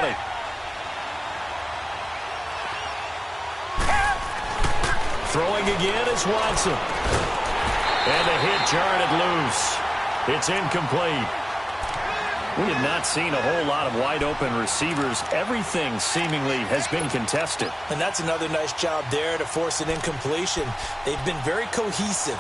Throwing again is Watson. And the hit jarred it loose. It's incomplete. We have not seen a whole lot of wide-open receivers. Everything seemingly has been contested. And that's another nice job there to force an incompletion. They've been very cohesive,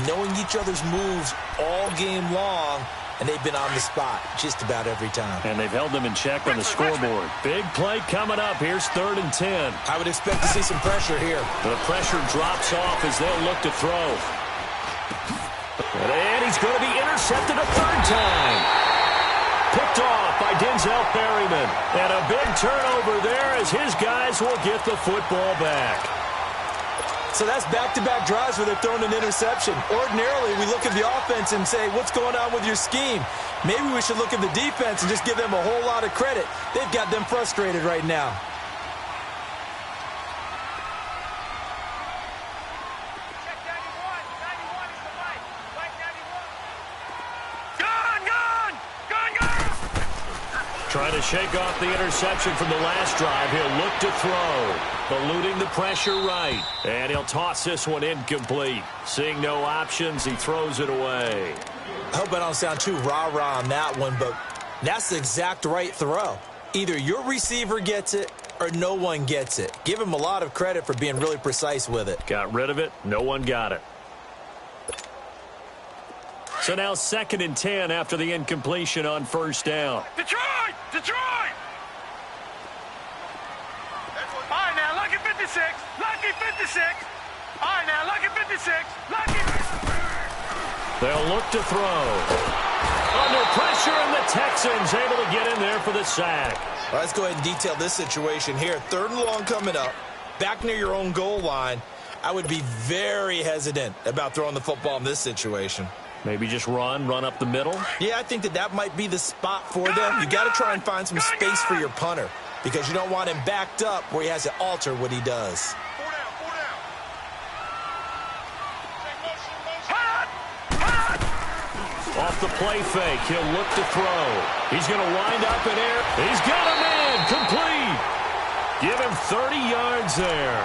knowing each other's moves all game long. And they've been on the spot just about every time. And they've held them in check on the scoreboard. Big play coming up. Here's 3rd and 10. I would expect to see some pressure here. The pressure drops off as they'll look to throw. And he's going to be intercepted a 3rd time. Picked off by Denzel Perryman. And a big turnover there as his guys will get the football back. So that's back-to-back drives where they're throwing an interception. Ordinarily, we look at the offense and say, what's going on with your scheme? Maybe we should look at the defense and just give them a whole lot of credit. They've got them frustrated right now. Check 91. 91 is the right. Right 91. Gone! Trying to shake off the interception from the last drive. He'll look to throw. Eluding the pressure right. And he'll toss this one incomplete. Seeing no options, he throws it away. I hope I don't sound too rah-rah on that one, but that's the exact right throw. Either your receiver gets it or no one gets it. Give him a lot of credit for being really precise with it. Got rid of it. No one got it. So now 2nd and 10 after the incompletion on 1st down. Detroit! All right, now, lucky 56. Lucky 56. All right, now, lucky 56. Lucky. They'll look to throw. Under pressure, and the Texans able to get in there for the sack. All right, let's go ahead and detail this situation here. 3rd and long coming up. Back near your own goal line. I would be very hesitant about throwing the football in this situation. Maybe just run up the middle? Yeah, I think that might be the spot for them. You got to try and find some space for your punter because you don't want him backed up where he has to alter what he does. 4 down. Off the play fake, he'll look to throw. He's going to wind up in air. He's got him in, complete. Give him 30 yards there.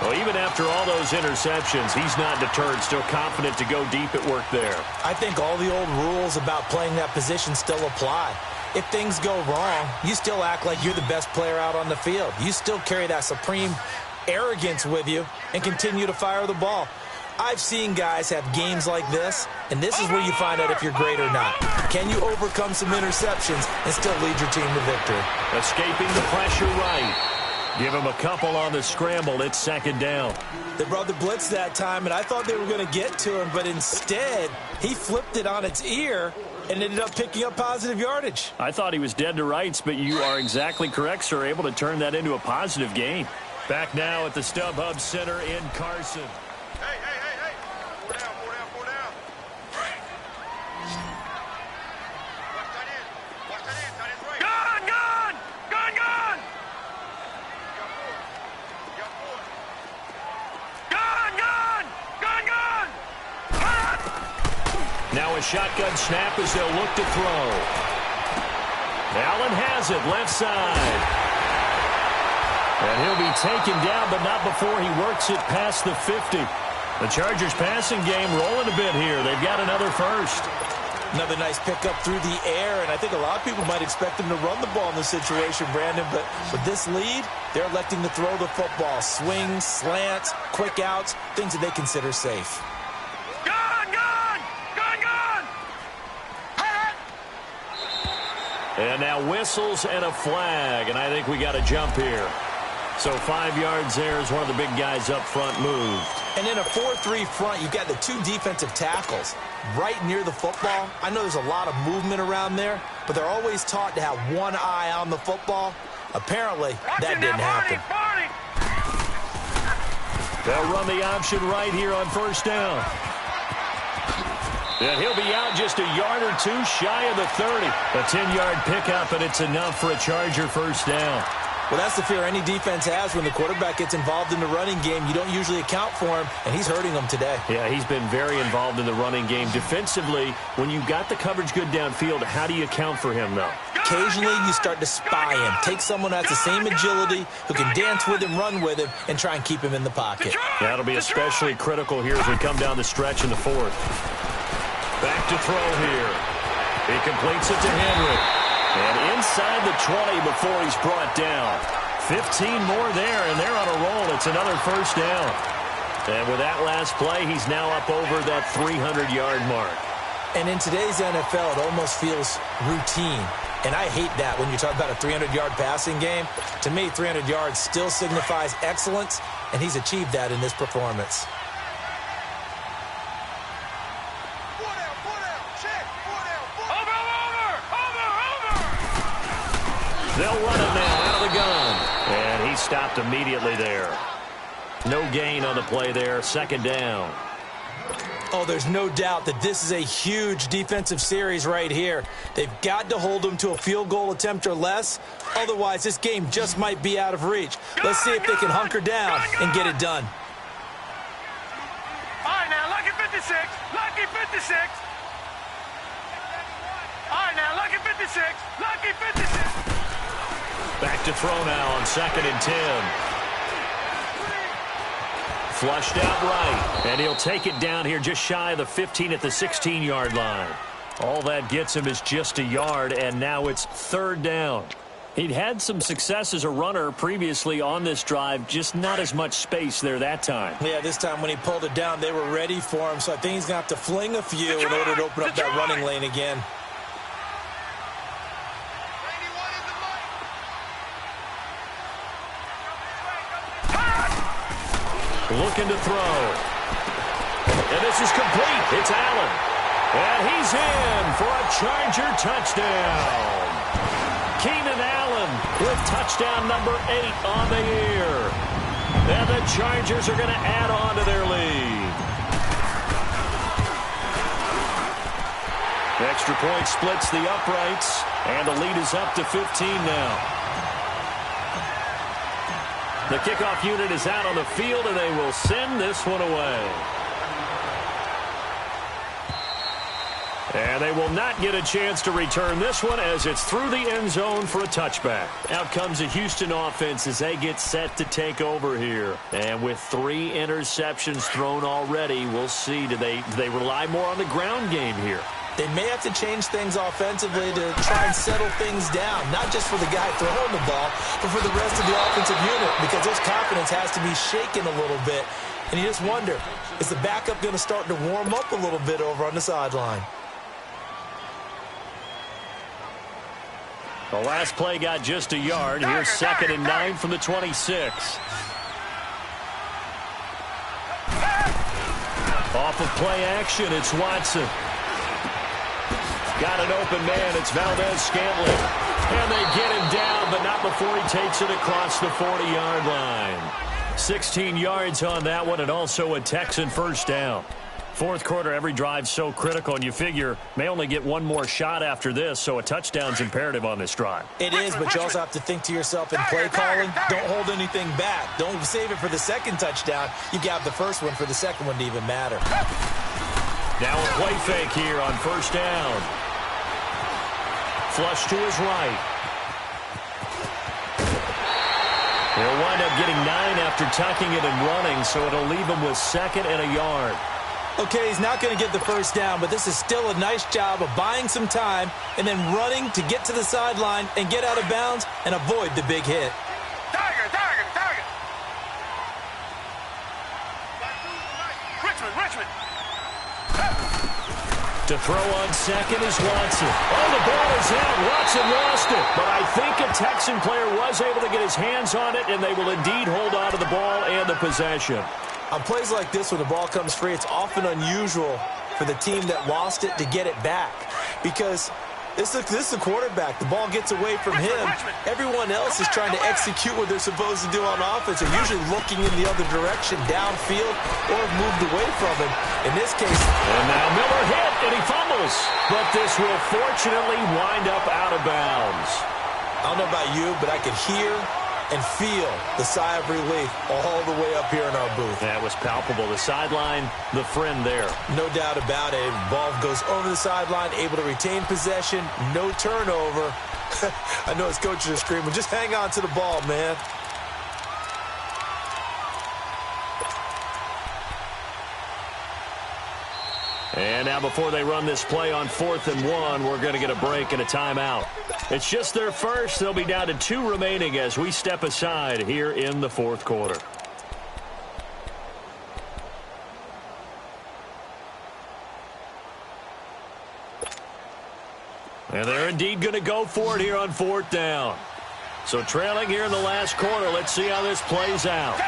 Well, even after all those interceptions, he's not deterred, still confident to go deep at work there. I think all the old rules about playing that position still apply. If things go wrong, you still act like you're the best player out on the field. You still carry that supreme arrogance with you and continue to fire the ball. I've seen guys have games like this, and this is where you find out if you're great or not. Can you overcome some interceptions and still lead your team to victory? Escaping the pressure right. Give him a couple on the scramble. It's 2nd down. They brought the blitz that time, and I thought they were going to get to him, but instead, he flipped it on its ear and ended up picking up positive yardage. I thought he was dead to rights, but you are exactly correct, sir. Able to turn that into a positive gain. Back now at the StubHub Center in Carson. Hey. Four down. Watch that in. Tight end right. Gun! You got four. Gun! Now a shotgun snap as they'll look to throw. Allen has it, left side. And he'll be taken down, but not before he works it past the 50. The Chargers passing game rolling a bit here. They've got another first. Another nice pickup through the air, and I think a lot of people might expect him to run the ball in this situation, Brandon, but with this lead, they're electing to throw the football. Swings, slants, quick outs, things that they consider safe. Gun! And now whistles and a flag, and I think we got a jump here. So 5 yards there as one of the big guys up front moved. And in a 4-3 front, you've got the two defensive tackles right near the football. I know there's a lot of movement around there, but they're always taught to have one eye on the football. Apparently, that didn't happen. They'll run the option right here on first down. And he'll be out just a yard or two shy of the 30. A 10-yard pickup, and it's enough for a Charger first down. Well, that's the fear any defense has when the quarterback gets involved in the running game. You don't usually account for him, and he's hurting them today. Yeah, he's been very involved in the running game. Defensively, when you've got the coverage good downfield, how do you account for him, though? Occasionally, you start to spy him. Take someone that has the same agility, who can dance with him, run with him, and try and keep him in the pocket. That'll be especially critical here as we come down the stretch in the fourth. Back to throw here. He completes it to Henry. And inside the 20 before he's brought down. 15 more there, and they're on a roll. It's another first down. And with that last play, he's now up over that 300-yard mark. And in today's NFL, it almost feels routine. And I hate that when you talk about a 300-yard passing game. To me, 300 yards still signifies excellence, and he's achieved that in this performance. They'll run it now out of the gun. And he stopped immediately there. No gain on the play there. Second down. Oh, there's no doubt that this is a huge defensive series right here. They've got to hold them to a field goal attempt or less. Otherwise, this game just might be out of reach. Let's see if they can hunker down and get it done. All right, now, lucky 56. Lucky 56. All right, now, lucky 56. Lucky 56. Back to throw now on 2nd and 10. Flushed out right. And he'll take it down here just shy of the 15 at the 16-yard line. All that gets him is just a yard, and now it's third down. He'd had some success as a runner previously on this drive, just not as much space there that time. Yeah, this time when he pulled it down, they were ready for him, so I think he's going to have to fling a few in order to open up that running lane again. Looking to throw. And this is complete. It's Allen. And he's in for a Charger touchdown. Keenan Allen with touchdown number 8 on the year. And the Chargers are going to add on to their lead. The extra point splits the uprights. And the lead is up to 15 now. The kickoff unit is out on the field, and they will send this one away. And they will not get a chance to return this one as it's through the end zone for a touchback. Out comes the Houston offense as they get set to take over here. And with 3 interceptions thrown already, we'll see. Do they rely more on the ground game here? They may have to change things offensively to try and settle things down, not just for the guy throwing the ball, but for the rest of the offensive unit, because their confidence has to be shaken a little bit. And you just wonder, is the backup going to start to warm up a little bit over on the sideline? The last play got just a yard. Here's 2nd and 9 from the 26. Off of play action, it's Watson. Got an open man. It's Valdez-Scantling. And they get him down, but not before he takes it across the 40-yard line. 16 yards on that one, and also a Texan first down. Fourth quarter, every drive's so critical, and you figure may only get one more shot after this, so a touchdown's imperative on this drive. It is, but you also have to think to yourself in play calling, don't hold anything back. Don't save it for the second touchdown. You got the first one for the second one to even matter. Now a play fake here on first down. Flush to his right. He'll wind up getting 9 after tucking it and running, so it'll leave him with 2nd and a yard. Okay, he's not going to get the first down, but this is still a nice job of buying some time and then running to get to the sideline and get out of bounds and avoid the big hit. Target. Richmond. To throw on second is Watson. Oh, the ball is out. Watson lost it. But I think a Texan player was able to get his hands on it, and they will indeed hold on to the ball and the possession. On plays like this, when the ball comes free, it's often unusual for the team that lost it to get it back. Because this is the quarterback. The ball gets away from him. Everyone else is trying to execute what they're supposed to do on offense. They're usually looking in the other direction, downfield, or have moved away from him. In this case... And now Miller hit, and he fumbles. But this will fortunately wind up out of bounds. I don't know about you, but I could hear and feel the sigh of relief all the way up here in our booth. That was palpable. The sideline, the friend there. No doubt about it. Ball goes over the sideline, able to retain possession, no turnover. I know his coaches are screaming, just hang on to the ball, man. And now before they run this play on 4th and 1, we're going to get a break and a timeout. It's just their first. They'll be down to 2 remaining as we step aside here in the fourth quarter. And they're indeed going to go for it here on 4th down. So trailing here in the last quarter. Let's see how this plays out.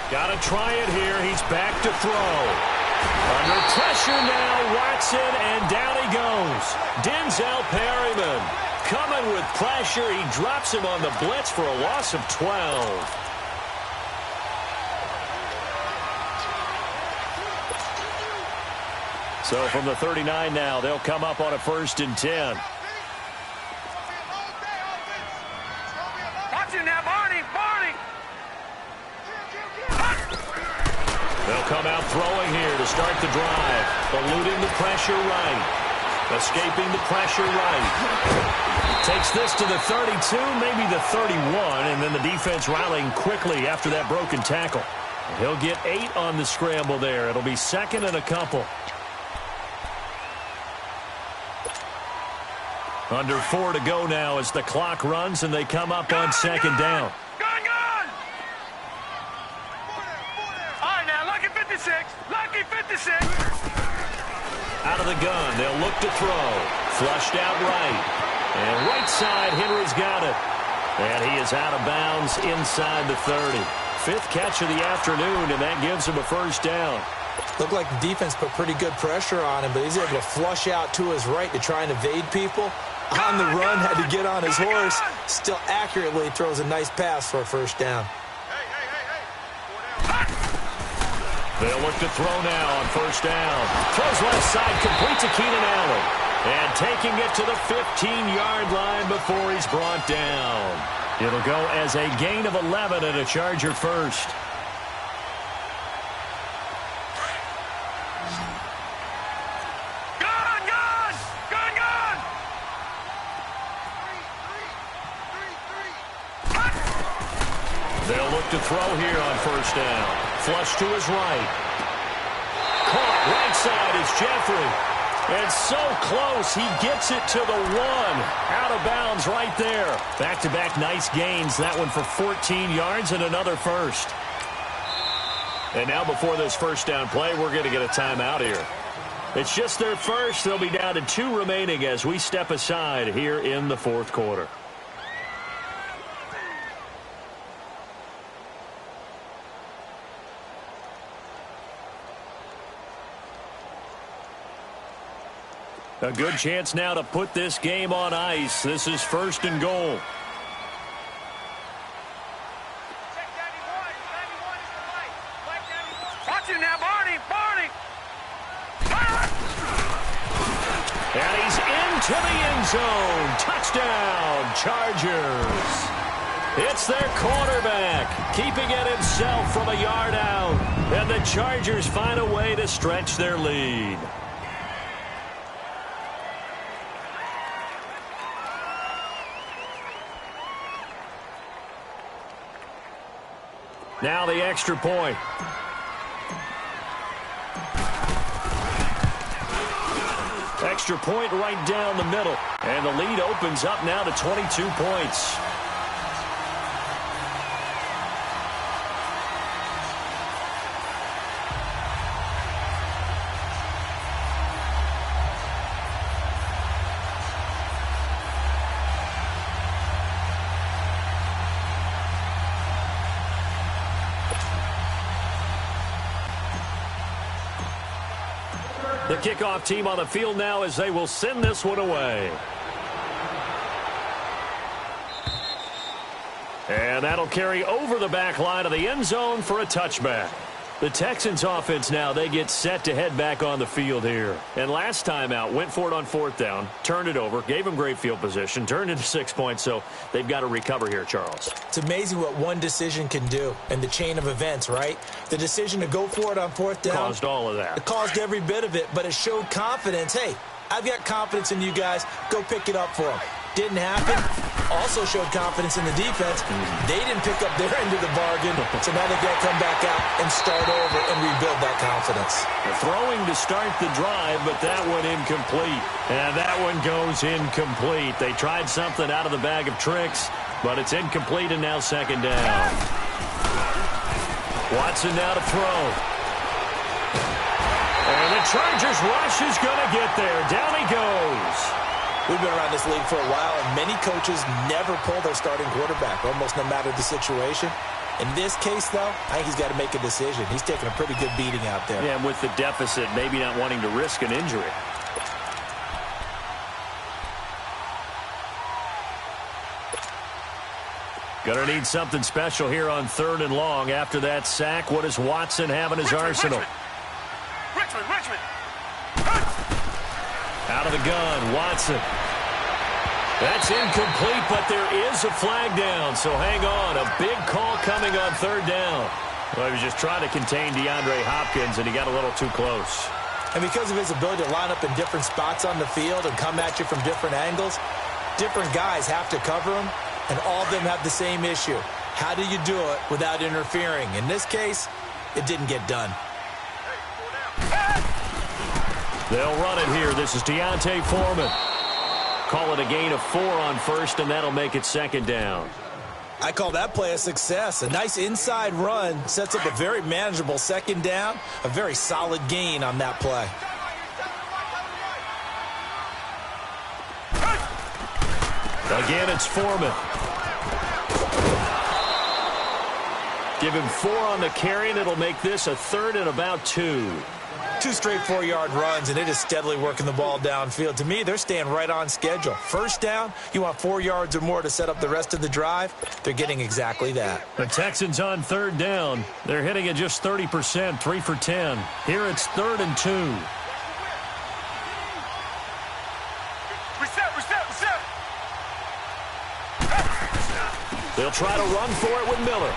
Got to try it here. He's back to throw. Under pressure now, Watson, and down he goes. Denzel Perryman coming with pressure. He drops him on the blitz for a loss of 12. So from the 39 now, they'll come up on a 1st and 10. Watch it now, Barney. They'll come out throwing here to start the drive. Eluding the pressure right. Escaping the pressure right. Takes this to the 32, maybe the 31, and then the defense rallying quickly after that broken tackle. He'll get 8 on the scramble there. It'll be 2nd and a couple. Under 4 to go now as the clock runs and they come up on 2nd down. Lucky 56. Out of the gun, they'll look to throw. Flushed out right. And right side, Henry's got it. And he is out of bounds inside the 30. 5th catch of the afternoon, and that gives him a 1st down. Looked like the defense put pretty good pressure on him, but he's able to flush out to his right to try and evade people. On the run, had to get on his horse. Still accurately throws a nice pass for a 1st down. They'll look to throw now on 1st down. Throws left side, complete to Keenan Allen. And taking it to the 15-yard line before he's brought down. It'll go as a gain of 11 and a Charger first. They'll look to throw here on 1st down. Flush to his right. Caught right side is Jeffrey. And so close, he gets it to the 1. Out of bounds right there. Back-to-back nice gains. That one for 14 yards and another 1st. And now before this 1st down play, we're going to get a timeout here. It's just their first. They'll be down to 2 remaining as we step aside here in the fourth quarter. A good chance now to put this game on ice. This is 1st and goal. Watch him now, Barney. And he's into the end zone. Touchdown, Chargers. It's their quarterback, keeping it himself from a yard out. And the Chargers find a way to stretch their lead. Now the extra point. Extra point right down the middle. And the lead opens up now to 22 points. The kickoff team on the field now as they will send this one away. And that'll carry over the back line of the end zone for a touchback. The Texans offense now, they get set to head back on the field here. And last time out, went for it on 4th down, turned it over, gave them great field position, turned into 6 points, so they've got to recover here, Charles. It's amazing what one decision can do in the chain of events, right? The decision to go for it on 4th down. Caused all of that. It caused every bit of it, but it showed confidence. Hey, I've got confidence in you guys. Go pick it up for them. Didn't happen. Also showed confidence in the defense. They didn't pick up their end of the bargain, so now they've got to come back out and start over and rebuild that confidence. They're throwing to start the drive, but that one incomplete. And that one goes incomplete. They tried something out of the bag of tricks, but it's incomplete and now 2nd down. Watson now to throw. And the Chargers rush is going to get there. Down he goes. We've been around this league for a while, and many coaches never pull their starting quarterback, almost no matter the situation. In this case, though, I think he's got to make a decision. He's taking a pretty good beating out there. Yeah, and with the deficit, maybe not wanting to risk an injury. Gonna need something special here on 3rd and long. After that sack, what does Watson have in his arsenal? Richmond. Out of the gun, Watson. That's incomplete, but there is a flag down, so hang on. A big call coming on 3rd down. Well, he was just trying to contain DeAndre Hopkins, and he got a little too close. And because of his ability to line up in different spots on the field and come at you from different angles, different guys have to cover him, and all of them have the same issue. How do you do it without interfering? In this case, it didn't get done. They'll run it here. This is Deontay Foreman. Call it a gain of 4 on 1st, and that'll make it 2nd down. I call that play a success. A nice inside run sets up a very manageable 2nd down. A very solid gain on that play. Again, it's Foreman. Give him 4 on the carry, and it'll make this a 3rd and about 2. 2 straight 4-yard runs, and it is steadily working the ball downfield. To me, they're staying right on schedule. 1st down, you want 4 yards or more to set up the rest of the drive. They're getting exactly that. The Texans on 3rd down. They're hitting at just 30%, 3 for 10. Here it's 3rd and 2. Reset. They'll try to run for it with Miller.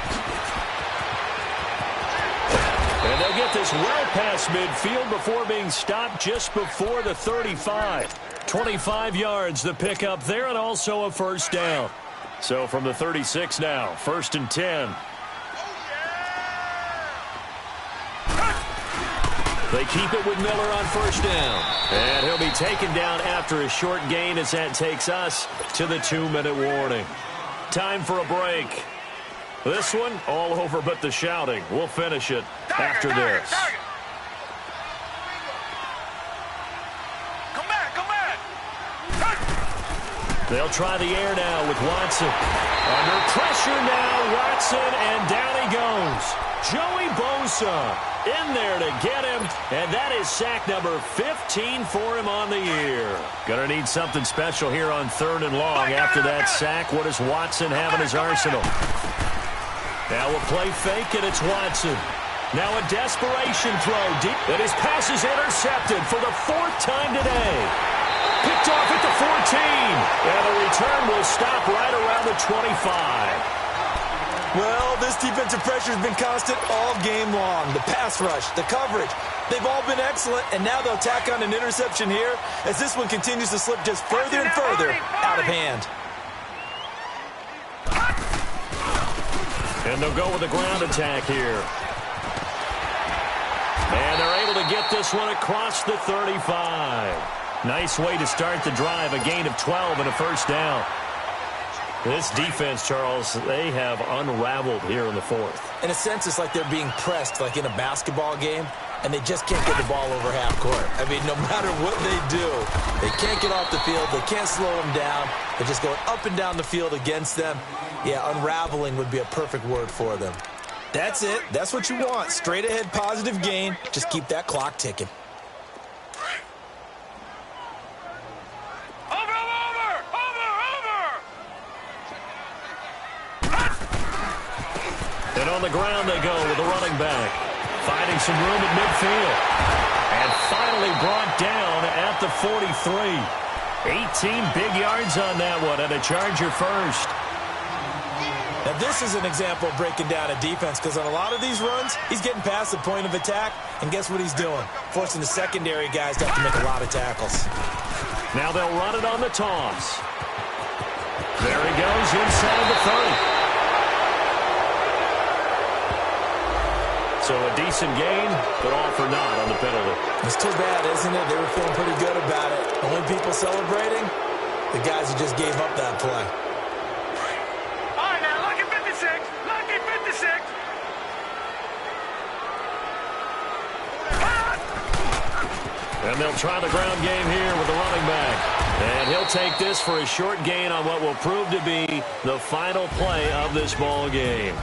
And they'll get this well past midfield before being stopped just before the 35. 25 yards the pickup there, and also a 1st down. So from the 36 now, 1st and 10. They keep it with Miller on 1st down. And he'll be taken down after a short gain as that takes us to the 2-minute warning. Time for a break. This one, all over but the shouting. We'll finish it after this. Come back. They'll try the air now with Watson. Under pressure now, Watson, and down he goes. Joey Bosa in there to get him, and that is sack number 15 for him on the year. Gonna need something special here on 3rd and long. After that sack, what does Watson have in his arsenal? Now a play fake, and it's Watson. Now a desperation throw deep, and his pass is intercepted for the 4th time today. Picked off at the 14, and the return will stop right around the 25. Well, this defensive pressure has been constant all game long. The pass rush, the coverage, they've all been excellent, and now they'll tack on an interception here as this one continues to slip just further and further out of hand. And they'll go with a ground attack here. And they're able to get this one across the 35. Nice way to start the drive, a gain of 12 and a first down. This defense, Charles, they have unraveled here in the 4th. In a sense, it's like they're being pressed, like in a basketball game, and they just can't get the ball over half court. I mean, no matter what they do, they can't get off the field. They can't slow them down. They're just going up and down the field against them. Yeah, unraveling would be a perfect word for them. That's it. That's what you want. Straight ahead, positive gain. Just keep that clock ticking. And on the ground they go with the running back. Finding some room at midfield. And finally brought down at the 43. 18 big yards on that one, and a Charger first. Now this is an example of breaking down a defense, because on a lot of these runs, he's getting past the point of attack, and guess what he's doing? Forcing the secondary guys to have to make a lot of tackles. Now they'll run it on the toss. There he goes inside the 30. So a decent gain, but all for naught on the penalty. It's too bad, isn't it? They were feeling pretty good about it. Only people celebrating, the guys who just gave up that play. All right, now, lucky 56. Lucky 56. And they'll try the ground game here with the running back. And he'll take this for a short gain on what will prove to be the final play of this ball game.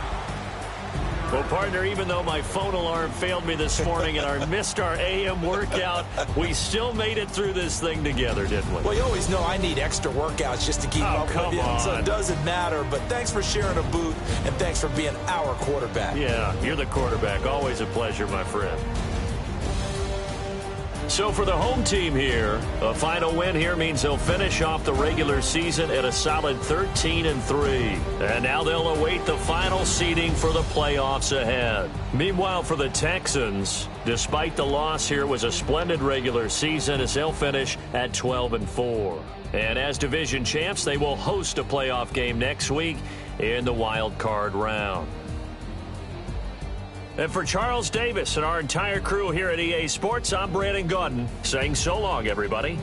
Well, partner, even though my phone alarm failed me this morning and I missed our AM workout, we still made it through this thing together, didn't we? Well, you always know I need extra workouts just to keep up with you, so it doesn't matter. But thanks for sharing a booth, and thanks for being our quarterback. Yeah, you're the quarterback. Always a pleasure, my friend. So for the home team here, a final win here means they'll finish off the regular season at a solid 13-3. And now they'll await the final seeding for the playoffs ahead. Meanwhile, for the Texans, despite the loss here, was a splendid regular season as they'll finish at 12-4. And as division champs, they will host a playoff game next week in the wild card round. And for Charles Davis and our entire crew here at EA Sports, I'm Brandon Gaudin saying so long, everybody.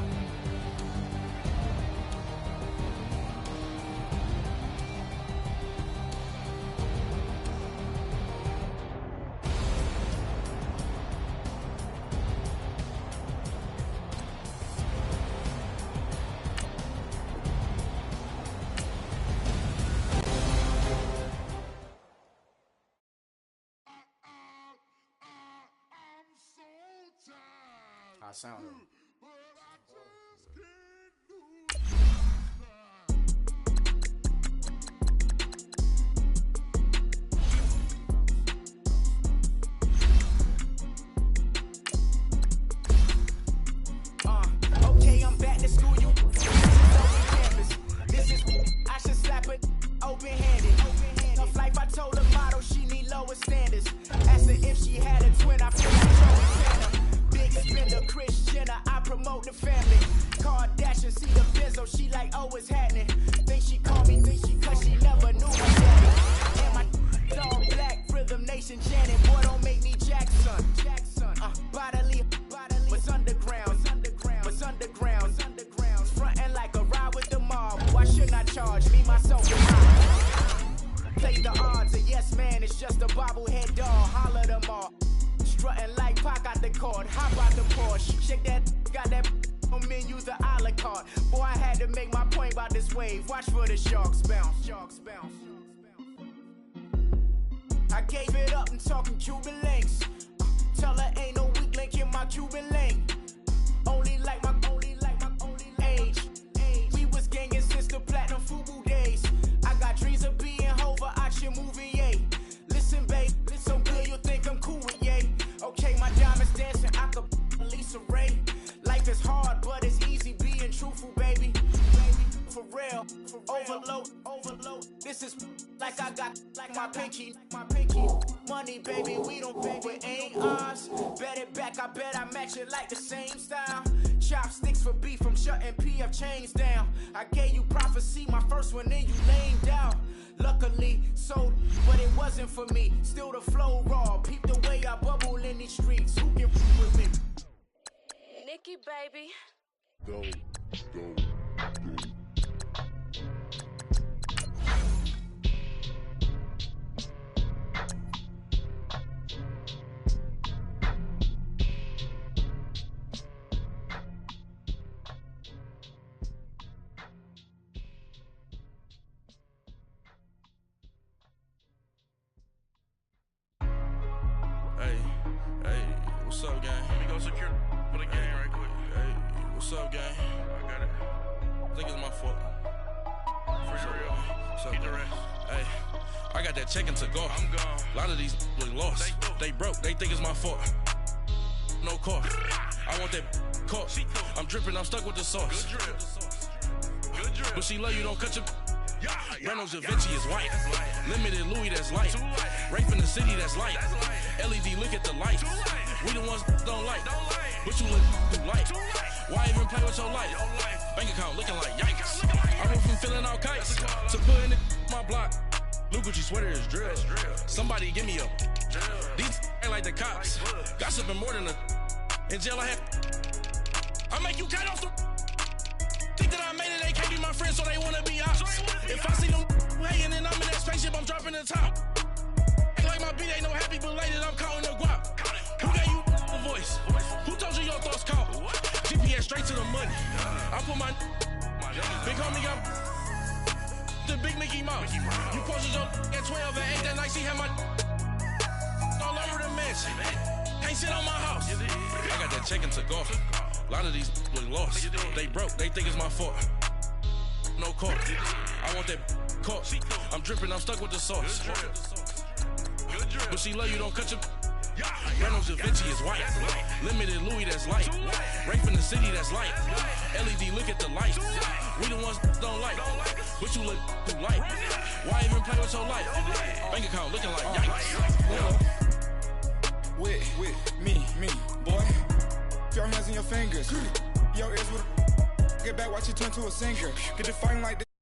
Sound. Okay, I'm back to school. You this is I should slap it open-handed. Tough life, I told her model she need lower standards. Asked her if she had a twin, I feel like Joey Tanner. Big spender, Kris Jenner, I promote the family. Kardashian, see the Benzo, she like, oh, it's happening. Think she call me, cause she never knew my daddy. And my dog black, Rhythm Nation Janet, boy, don't make me Jackson. Bodily, what's underground, frontin' like a ride with the mob. Why shouldn't I charge me, myself, and I? Play the odds, a yes man, it's just a bobblehead doll, holler them all. Strutting like Pac out the court, hop out the Porsche. Shake that, got that on menu, the a la carte. Boy, I had to make my point about this wave, watch for the sharks bounce. I gave it up and talking Cuban links. Tell her ain't no weak link in my Cuban link. Only like my age. We was gangin' since the platinum FUBU days. I got dreams of being Hova, action movie, yay. Listen, babe, so good you'll think I'm cool with yay. Okay, my diamonds dancing, I could Lisa Ray. Life is hard, but it's easy being truthful, baby. For real, overload. This is like I got like my pinky. Money, baby, we don't pay with ain't ours. Bet it back, I bet I match it like the same style. Chopsticks for beef, I'm shutting PF chains down. I gave you prophecy, my first one, then you lamed out. Luckily, sold, but it wasn't for me. Still the flow raw, peep the way I bubble in these streets. Who can f with me? Nikki, baby. Go. Hey, what's up, gang? Let me go secure for the game right quick. Hey, what's up, gang? I got it. I think it's my fault. For real. What's up, Keep the gang? rest. Hey, I got that check-in to go. I'm gone. A lot of these look lost. They broke. They think it's my fault. No car. I want that caught. I'm dripping. I'm stuck with the sauce. Good drip. But she love you. Don't cut your. Yeah. Reynolds Da Vinci is white. That's light. Limited Louis, that's light. Too light. Rape in the city, that's light. That's light. LED, look at the lights. Too light. We the ones don't like. Don't like. But you look too light. Too light. Why even play with your life? Your life. Bank account looking like yikes. Looking like I went from filling out kites to putting it my block. Blue Gucci sweater is drill. That's drill. Somebody give me a. Drill. These ain't like the cops. Like blood. Gossiping more than a. In jail I had. I make you cut off the. Think that I made it, they can't be my friends, so they wanna be ops. If I see them hating and I'm in that spaceship, I'm dropping the top. Ain't like my beat ain't no happy belated, I'm counting the guap. Who gave you the voice? Who told you your thoughts count? GPS straight to the money. I put my big homie got the big Mickey Mouse. You posted your at 12 and 8 that night, she had my all over the mansion. Can't sit on my house. I got that check-in to go. A lot of these look lost. They broke. They think it's my fault. No car. I want that caught. I'm dripping. I'm stuck with the sauce. Good drip. But she love you. Don't cut your. Reynolds Da Vinci is white. Limited Louis, that's light. Rape in the city, that's light. LED, look at the lights. We the ones don't like. But you look too light. Why even play with your life? Bank account looking like yikes. With me, boy. Your hands and your fingers. Your ears with a get back, watch you turn to a singer. Get to fighting like this.